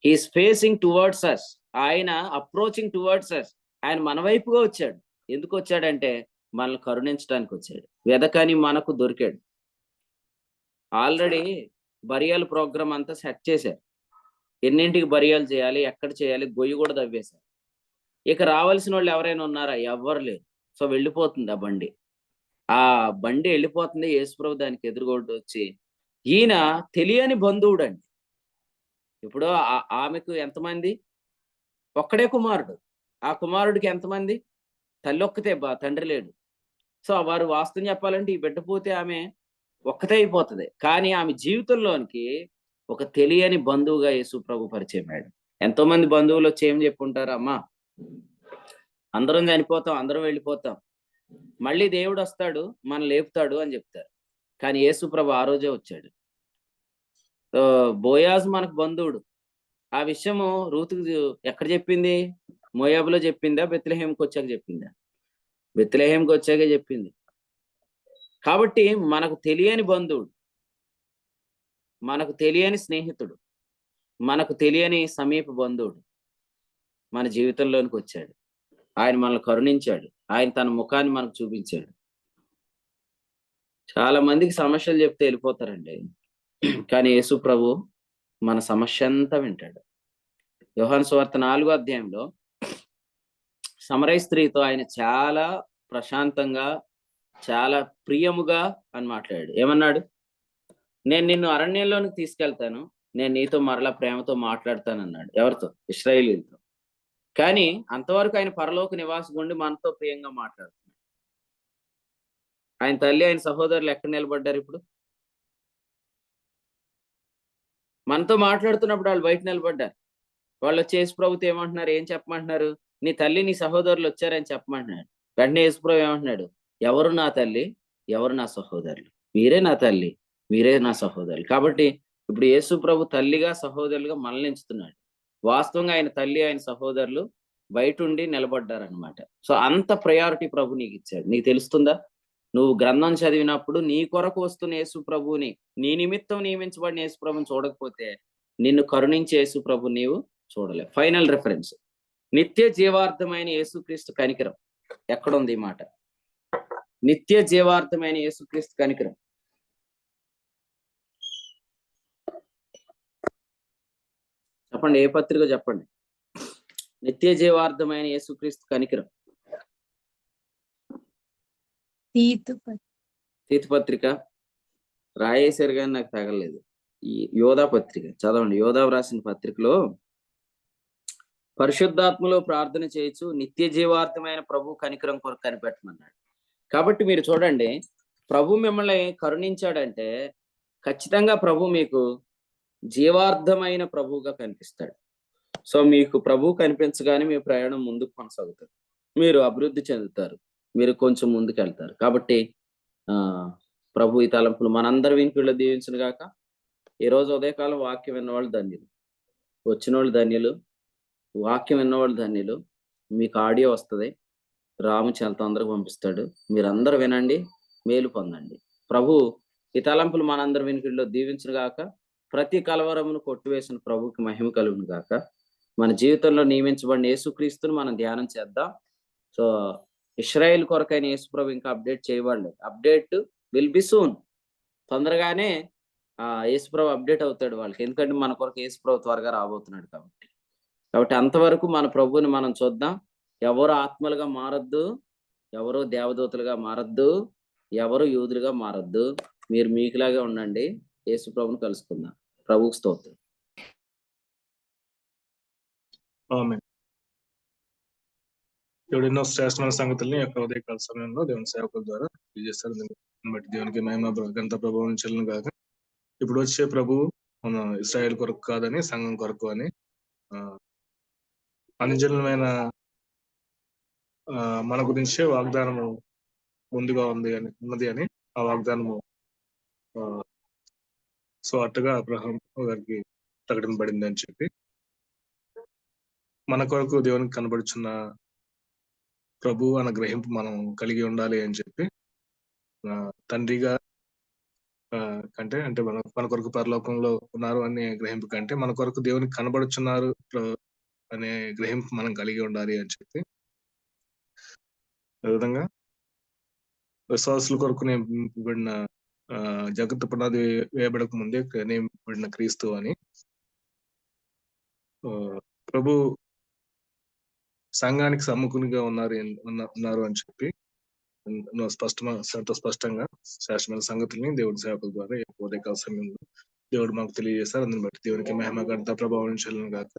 He's facing towards us. ఆయన అప్రోచింగ్ టువర్డ్స్ అస్. ఆయన మన వైపుగా వచ్చాడు. ఎందుకు వచ్చాడంటే మనల్ని కరుణించడానికి వచ్చాడు. వెదకని మనకు దొరికాడు. ఆల్రెడీ బరియాల ప్రోగ్రామ్ అంతా సెట్ చేశారు. ఎన్నింటికి బరియాలు చేయాలి, ఎక్కడ చేయాలి, గొయ్యి కూడా తవ్వేశారు. ఇక రావాల్సిన వాళ్ళు ఎవరైనా ఉన్నారా? ఎవ్వరు లేరు. సో వెళ్ళిపోతుంది ఆ బండి వెళ్ళిపోతుంది. యేసుప్రభు దానికి ఎదురుగొడ్డు వచ్చి, ఈయన తెలియని బంధువుడు అండి. ఇప్పుడు ఆమెకు ఎంతమంది? ఒక్కడే కుమారుడు. ఆ కుమారుడికి ఎంతమంది? తల్లి ఒక్కతే, తండ్రి లేడు. సో వారు వాస్తవం చెప్పాలంటే ఈ బిడ్డ పోతే ఆమె ఒక్కతే అయిపోతుంది. కానీ ఆమె జీవితంలోనికి ఒక తెలియని బంధువుగా యేసు ప్రభు పరిచయం అయ్యాడు. ఎంతో మంది బంధువులు వచ్చి ఏం చెప్పుంటారు? అమ్మా, అందరం చనిపోతాం, అందరం వెళ్ళిపోతాం, మళ్ళీ దేవుడు వస్తాడు, మనం లేపుతాడు అని చెప్తారు. కానీ యేసు ప్రభు ఆ రోజే వచ్చాడు. బోయాజ్ మనకు బంధువుడు. ఆ విషయము రూతుకు ఎక్కడ చెప్పింది? మోయాబులో చెప్పిందా? బెత్లెహేంకి వచ్చాక చెప్పిందా? బెత్లెహేంకి వచ్చాక చెప్పింది. కాబట్టి మనకు తెలియని బంధువుడు, మనకు తెలియని స్నేహితుడు, మనకు తెలియని సమీప బంధువుడు మన జీవితంలోనికి వచ్చాడు. ఆయన మనల్ని కరుణించాడు. ఆయన తన ముఖాన్ని మనకు చూపించాడు. చాలా మందికి సమస్యలు చెప్తే వెళ్ళిపోతారండి. కానీ యేసు ప్రభు మన సమస్య అంతా వింటాడు. యోహాను సువార్త 4వ అధ్యాయంలో సమరయ స్త్రీతో ఆయన చాలా ప్రశాంతంగా, చాలా ప్రియముగా అని మాట్లాడాడు. ఏమన్నాడు? నేను నిన్ను అరణ్యంలోనికి తీసుకెళ్తాను, నేను నీతో మరలా ప్రేమతో మాట్లాడతాను అన్నాడు. ఎవరితో? ఇశ్రాయేలీయులతో. కానీ అంతవరకు ఆయన పరలోక నివాసం ఉండి మనతో ప్రియంగా మాట్లాడుతున్నాడు. ఆయన తల్లి, ఆయన సహోదరులు ఎక్కడ నిలబడ్డారు? ఇప్పుడు మనతో మాట్లాడుతున్నప్పుడు వాళ్ళు బయట నిలబడ్డారు. వాళ్ళు వచ్చి యేసుప్రభుతో ఏమంటున్నారు? ఏం చెప్పమంటున్నారు? నీ తల్లి, నీ సహోదరులు వచ్చారని చెప్పమంటున్నాడు. వెంటనే యేసుప్రభు ఏమంటున్నాడు? ఎవరు నా తల్లి, ఎవరు నా సహోదరులు? మీరే నా తల్లి, మీరే నా సహోదరులు. కాబట్టి ఇప్పుడు యేసుప్రభు తల్లిగా, సహోదరులుగా మనల్ని ఎంచుతున్నాడు. వాస్తవంగా ఆయన తల్లి, ఆయన సహోదరులు బయట ఉండి నిలబడ్డారనమాట. సో అంత ప్రయారిటీ ప్రభు నీకు ఇచ్చాడు. నీకు తెలుస్తుందా? నువ్వు గ్రంథం చదివినప్పుడు నీ కొరకు వస్తున్న యేసు ప్రభువుని, నీ నిమిత్తం నియమించబడిన యేసు ప్రభుని చూడకపోతే నిన్ను కరుణించే యేసు ప్రభు నీవు చూడలే. ఫైనల్ రిఫరెన్స్ నిత్య జీవార్థమైన యేసుక్రీస్తు కనికరం. ఎక్కడుంది ఈ మాట? నిత్య జీవార్థమైన యేసుక్రీస్తు కనికరం. చెప్పండి, ఏ పత్రిక చెప్పండి? నిత్య జీవార్థమైన యేసుక్రీస్తు కనికరం. తీతు పత్రిక రాయేశారు కానీ నాకు తగలేదు. ఈ యోధా పత్రిక చదవండి. యోధా రాసిన పత్రికలో పరిశుద్ధాత్మలో ప్రార్థన చేయొచ్చు, నిత్య జీవార్థమైన ప్రభు కనికరం కొరకు కనిపెట్టమన్నాడు. కాబట్టి మీరు చూడండి, ప్రభు మిమ్మల్ని కరుణించాడంటే ఖచ్చితంగా ప్రభు మీకు జీవార్థమైన ప్రభువుగా కనిపిస్తాడు. సో మీకు ప్రభు కనిపించగానే మీ ప్రయాణం ముందుకు కొనసాగుతుంది, మీరు అభివృద్ధి చెందుతారు, మీరు కొంచెం ముందుకు వెళ్తారు. కాబట్టి ప్రభు ఈ తలంపులు మనందరి వినికిడిలో దీవించును గాక. ఈ రోజు ఉదయకాలం వాక్యం విన్నవాళ్ళు ధన్యులు, వచ్చిన వాళ్ళు ధన్యులు, వాక్యం విన్నవాళ్ళు ధన్యులు. మీకు ఆడియో వస్తుంది, రాము చాలా తొందరగా పంపిస్తాడు. మీరందరూ వినండి, మేలు పొందండి. ప్రభు ఈ తలంపులు మనందరి వినికిడిలో దీవించును గాక. ప్రతి కలవరమును కొట్టివేసిన ప్రభుకి మహిమ కలుగును గాక. మన జీవితంలో నియమించబడిన యేసుక్రీస్తుని మనం ధ్యానం చేద్దాం. సో ఇశ్రాయేల్ కొరకైన యేసు ప్రభు ఇంకా అప్డేట్ చేయబడలేదు. Update will be soon. తొందరగానే యేసు ప్రభు అప్డేట్ అవుతాడు వాళ్ళకి, ఎందుకంటే మన కొరకు యేసు ప్రభు త్వరగా రాబోతున్నాడు. కాబట్టి అంతవరకు మన ప్రభుని మనం చూద్దాం. ఎవరు ఆత్మలుగా మారద్దు, ఎవరు దేవదూతలుగా మారద్దు, ఎవరు యూదులుగా మారద్దు. మీరు మీకులాగా ఉండండి. యేసు ప్రభుని కలుసుకుందాం. ప్రభుకు స్తోత్రం. ఆమేన్. దేవుడు ఎన్నో శ్రేష్టమైన సంగతుల్ని యొక్క ఉదయకాల సమయంలో దేవుని సేవకుల ద్వారా తెలియజేస్తారు. దీన్ని బట్టి దేవునికి మహిమ ఘనత ప్రభావం చెల్లును కాక. ఇప్పుడు వచ్చే ప్రభు మన ఇశ్రాయేల్ కొరకు కాదని, సంఘం కొరకు అని, అనుజనులమైన మన గురించే వాగ్దానము ముందుగా ఉన్నది అని ఆ వాగ్దానము అట్టుగా అబ్రహాం గారికి ప్రకటింపబడింది అని చెప్పి, మన కొరకు దేవునికి కనబడుచున్న ప్రభు అన్న గ్రహింపు మనం కలిగి ఉండాలి అని చెప్పి, తండ్రిగా కంటే అంటే మన కొరకు పరలోకంలో ఉన్నారు అనే గ్రహింపు కంటే మన కొరకు దేవునికి కనబడుచున్నారు అనే గ్రహింపు మనం కలిగి ఉండాలి అని చెప్పి, అదేవిధంగా విశ్వాసుల కొరకు నియమింపబడిన జగత్తు పునాది వేయబడక ముందే నియమింపబడిన క్రీస్తు అని ప్రభు సంఘానికి సమ్ముఖునిగా ఉన్నారు అని చెప్పి స్పష్టంగా శాశ్వత సంగతుల్ని దేవుడి సేవకుల ద్వారా ఉదయకాల సమయంలో దేవుడు మాకు తెలియజేస్తారు. అందుని బట్టి దేవునికి మహిమ ఘనత ప్రభావం చెల్లును గాక.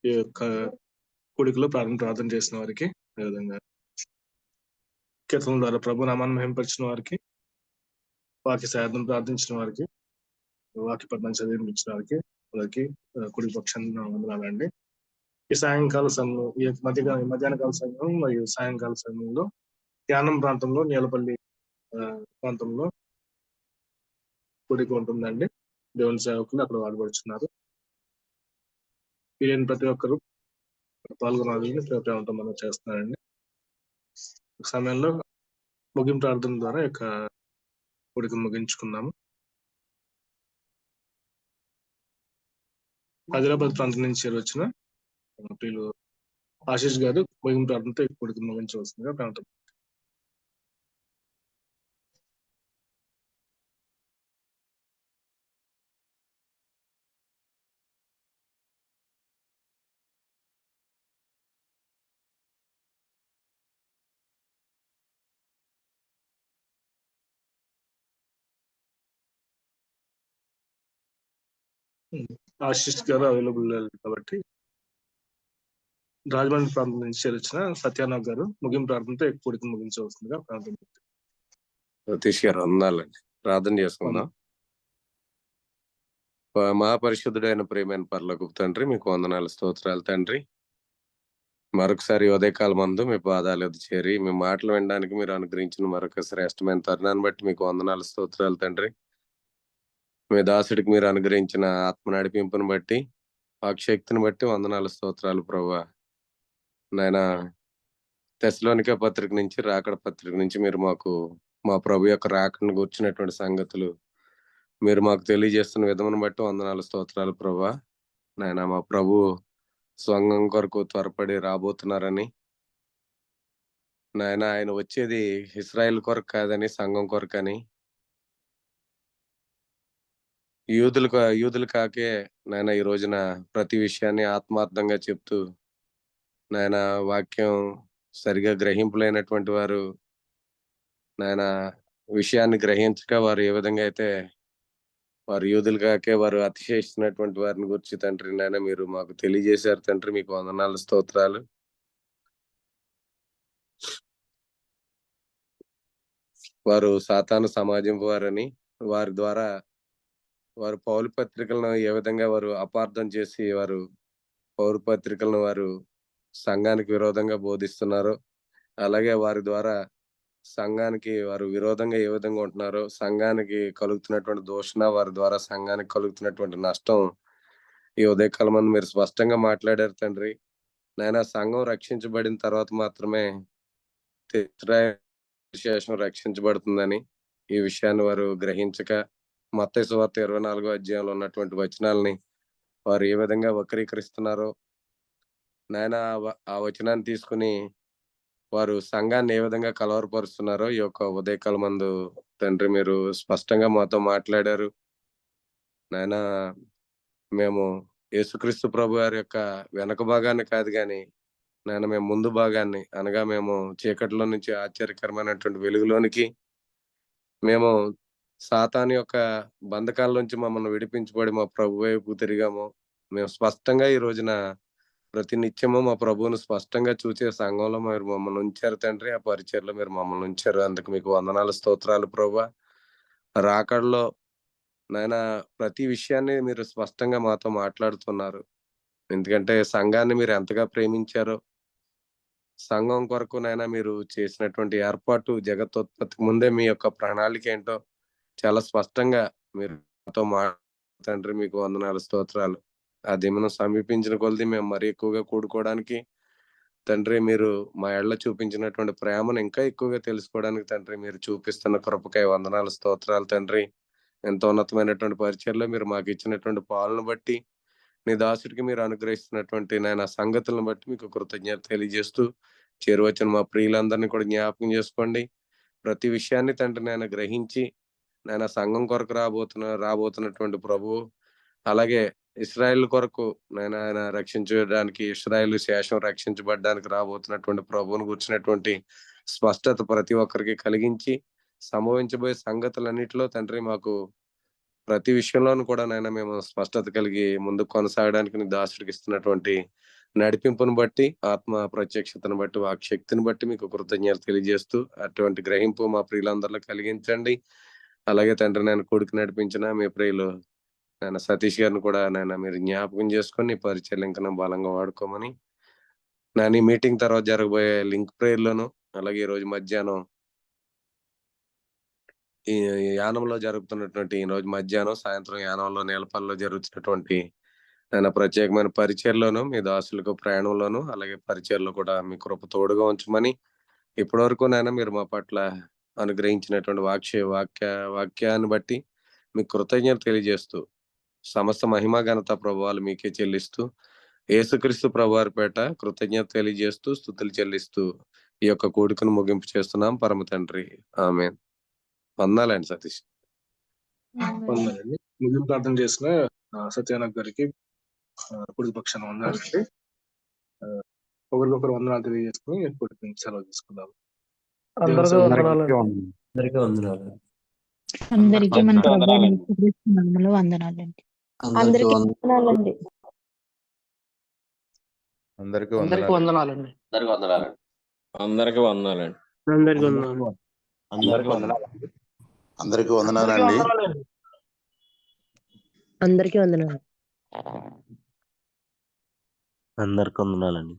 ఈ యొక్క కూడికలో ప్రార్థన చేసిన వారికి, అదేవిధంగా కీర్తన ద్వారా ప్రభు నామాన్ని మహిమపరిచిన వారికి, వాక్య సాధన ప్రార్థించిన వారికి, వాక్య పఠనం చదివించిన వారికి అందరికి కుడి పక్షాన్ని వందనాలండి. ఈ సాయంకాల సమయంలో, ఈ మధ్యాహ్న కాల సమయం మరియు సాయంకాల సమయంలో ధ్యానం ప్రాంతంలో నీలపల్లి ప్రాంతంలో కూడిక ఉంటుందండి. దేవుని సేవకులు అక్కడ వాడబడుచున్నారు. వీరైన ప్రతి ఒక్కరూ పాల్గొనాలని ప్రేమతో మనం చేస్తున్నారండి. సమయంలో ముగింపు ప్రార్థన ద్వారా యొక్క కూడిక ముగించుకున్నాము. హైదరాబాద్ ప్రాంతం నుంచి వచ్చిన ప్రియులు ఆశీష్ గారు ముగింపు ప్రార్థనతో కూడిక ముగించవలసిందిగా ప్రాంతం. ఆశీష్ గారు అవైలబుల్ కాబట్టి రాజమండ్రి ప్రాంతం నుంచి వచ్చిన సత్యానాథ్ గారు ముగింపు ప్రార్థనతో కూడిక ముగించవలసిందిగా ప్రార్థన. సతీష్ గారు వందాలండి, ప్రార్థన చేసుకుందాం. మహాపరిశుద్ధుడైన ప్రేమైన పరలోకపు తండ్రి, మీకు వందనాలు స్తోత్రాలు తండ్రి. మరొకసారి ఉదయకాల మందు మీ పాదాలు ఎదురు చేరి మీ మాటలు వినడానికి మీరు అనుగ్రహించిన మరొక శ్రేష్టమైన తరుణాన్ని బట్టి మీకు వందనాలు స్తోత్రాలు తండ్రి. మీ దాసుడికి మీరు అనుగ్రహించిన ఆత్మ నడిపింపుని బట్టి, వాక్శక్తిని బట్టి వందనాలు స్తోత్రాలు ప్రభువా. నాయన తెస్సలోనికే పత్రిక నుంచి, రాకడ పత్రిక నుంచి మీరు మాకు మా ప్రభు యొక్క రాకడను కూర్చున్నటువంటి సంగతులు మీరు మాకు తెలియజేస్తున్న విధమును బట్టి వందనాలు స్తోత్రాలు ప్రభువా. నాయన మా ప్రభు స్వంగం కొరకు త్వరపడి రాబోతున్నారని, నాయన ఆయన వచ్చేది ఇశ్రాయేల్ కొరకు కాదని, సంఘం కొరకని, యూదులు కాకే నాయన ఈ రోజున ప్రతి విషయాన్ని ఆత్మార్థంగా చెప్తూ, నాయన వాక్యం సరిగా గ్రహింపులేనటువంటి వారు నాయన విషయాన్ని గ్రహించక వారు ఏ విధంగా అయితే వారు యూదులు కాకే వారు అతిశయిస్తున్నటువంటి వారిని గురించి తండ్రి నాయన మీరు మాకు తెలియజేశారు తండ్రి. మీకు వందనాలు స్తోత్రాలు. వారు సాతాను సమాజం వారని, వారి ద్వారా వారు పౌలు పత్రికలను ఏ విధంగా వారు అపార్థం చేసి వారు పౌరు పత్రికలను వారు సంఘానికి విరోధంగా బోధిస్తున్నారో, అలాగే వారి ద్వారా సంఘానికి వారు విరోధంగా ఏ విధంగా ఉంటున్నారో, సంఘానికి కలుగుతున్నటువంటి దూషణ, వారి ద్వారా సంఘానికి కలుగుతున్నటువంటి నష్టం ఈ ఉదయకాలం మంది మీరు స్పష్టంగా మాట్లాడారు తండ్రి. నాయన సంఘం రక్షించబడిన తర్వాత మాత్రమే శేషం రక్షించబడుతుందని ఈ విషయాన్ని వారు గ్రహించక, మత్తయి సువార్త 24వ అధ్యాయంలో ఉన్నటువంటి వచనాలని వారు ఏ విధంగా వక్రీకరిస్తున్నారో నాయన ఆ వచనాన్ని తీసుకుని వారు సంఘాన్ని ఏ విధంగా కలవరపరుస్తున్నారో ఈ యొక్క ఉదయకాల మందు తండ్రి మీరు స్పష్టంగా మాతో మాట్లాడారు నాయన. మేము యేసుక్రీస్తు ప్రభు వారి యొక్క వెనక భాగాన్ని కాదు కానీ నాయన మేము ముందు భాగాన్ని, అనగా మేము చీకటిలో నుంచి ఆశ్చర్యకరమైనటువంటి వెలుగులోనికి, మేము సాతాను యొక్క బంధకాల నుంచి మమ్మల్ని విడిపించబడి మా ప్రభు వైపు తిరిగాము. మేము స్పష్టంగా ఈ రోజున ప్రతి నిత్యము మా ప్రభువును స్పష్టంగా చూసే సంఘంలో మీరు మమ్మల్ని ఉంచారు తండ్రి. ఆ పరిచయలో మీరు మమ్మల్ని ఉంచారు, అందుకు మీకు వందనాలు స్తోత్రాలు ప్రభువా. రాకడలో నాయన ప్రతి విషయాన్ని మీరు స్పష్టంగా మాతో మాట్లాడుతున్నారు. ఎందుకంటే సంఘాన్ని మీరు ఎంతగా ప్రేమించారో, సంఘం కొరకు నైనా మీరు చేసినటువంటి ఏర్పాటు జగత్తోత్పత్తికి ముందే మీ యొక్క ప్రణాళిక ఏంటో చాలా స్పష్టంగా మీరు మాతో తండ్రి, మీకు వందనాలు, స్తోత్రాలు. ఆ దినం సమీపించిన కొలది మేము మరీ ఎక్కువగా కూడుకోవడానికి తండ్రి, మీరు మా ఎడల చూపించినటువంటి ప్రేమను ఇంకా ఎక్కువగా తెలుసుకోవడానికి తండ్రి, మీరు చూపిస్తున్న కృపకై వందనాలు, స్తోత్రాలు తండ్రి. ఎంతో ఉన్నతమైనటువంటి పరిచయంలో మీరు మాకు ఇచ్చినటువంటి పాలన బట్టి, నీ దాసుడికి మీరు అనుగ్రహిస్తున్నటువంటి నాయన సంగతులను బట్టి మీకు కృతజ్ఞత తెలియజేస్తూ, చేరువచ్చిన మా ప్రియులందరినీ కూడా జ్ఞాపకం చేసుకోండి. ప్రతి విషయాన్ని తండ్రి నాయన గ్రహించి, నాయన సంఘం కొరకు రాబోతున్నటువంటి ప్రభువు, అలాగే ఇశ్రాయేల్ కొరకు ఆయన రక్షించడానికి, ఇశ్రాయేల్ శేషం రక్షించబడడానికి రాబోతున్నటువంటి ప్రభువును గుర్చినటువంటి స్పష్టత ప్రతి ఒక్కరికి కలిగించి, సంభవించబోయే సంగతులన్నిటిలో తండ్రి మాకు ప్రతి విషయంలోనూ కూడా నాయన మేము స్పష్టత కలిగి ముందుకు కొనసాగడానికి నీ దాసుడికి ఇస్తున్నటువంటి నడిపింపును బట్టి, ఆత్మ ప్రత్యక్షతను బట్టి, వాక్శక్తిని బట్టి మీకు కృతజ్ఞతలు తెలియజేస్తూ, అటువంటి గ్రహింపు మా ప్రియులందరిలో కలిగించండి. అలాగే తండ్రి, నేను కొడుకు నడిపించిన మీ ప్రియులు నాయన సతీష్ గారిని కూడా నాయన మీరు జ్ఞాపకం చేసుకొని పరిచయం ఇంకా బలంగా వాడుకోమని, నేను ఈ మీటింగ్ తర్వాత జరగబోయే లింక్ ప్రేయర్లోను, అలాగే ఈ రోజు మధ్యాహ్నం ఈ యానంలో జరుగుతున్నటువంటి ఈ రోజు మధ్యాహ్నం, సాయంత్రం యానంలో నేలపల్లిలో జరుగుతున్నటువంటి ఆయన ప్రత్యేకమైన పరిచయలోను, మీ దాసులకు ప్రయాణంలోను, అలాగే పరిచయలో కూడా మీ కృప తోడుగా ఉంచమని, ఇప్పటి వరకు నాయన మీరు మా పట్ల అనుగ్రహించినటువంటి వాక్యాన్ని బట్టి మీకు కృతజ్ఞత తెలియజేస్తూ, సమస్త మహిమ ఘనత ప్రభావాలు మీకే చెల్లిస్తూ, యేసుక్రీస్తు ప్రభువారి పేట కృతజ్ఞత తెలియజేస్తూ, స్తుతులు చెల్లిస్తూ ఈ యొక్క కూడికను ముగింపు చేస్తున్నాం పరమ తండ్రి. ఆమేన్. వందనాలండి సతీష్. వందనాలండి. ముగింపు ప్రార్థన చేసిన సత్యానక్ గారికి పొడి పక్షాన వందనాలండి. ఒకరికొకరు వందనాలు తెలియజేసుకుని పొడి నుంచి సెలవు తీసుకుందాం. అందరికీ వందనాలండి. అందరికీ వందనాలు. అందరికీ మన ప్రభువైన యేసుక్రీస్తు నామములో వందనాలండి. అందరికీ వందనాలండి. అందరికీ వందనాలండి. అందరికీ వందనాలండి. అందరికీ వందనాలు. అందరికీ వందనాలండి. అందరికీ వందనాలండి. అందరికీ వందనాలు. అందరికీ వందనాలండి.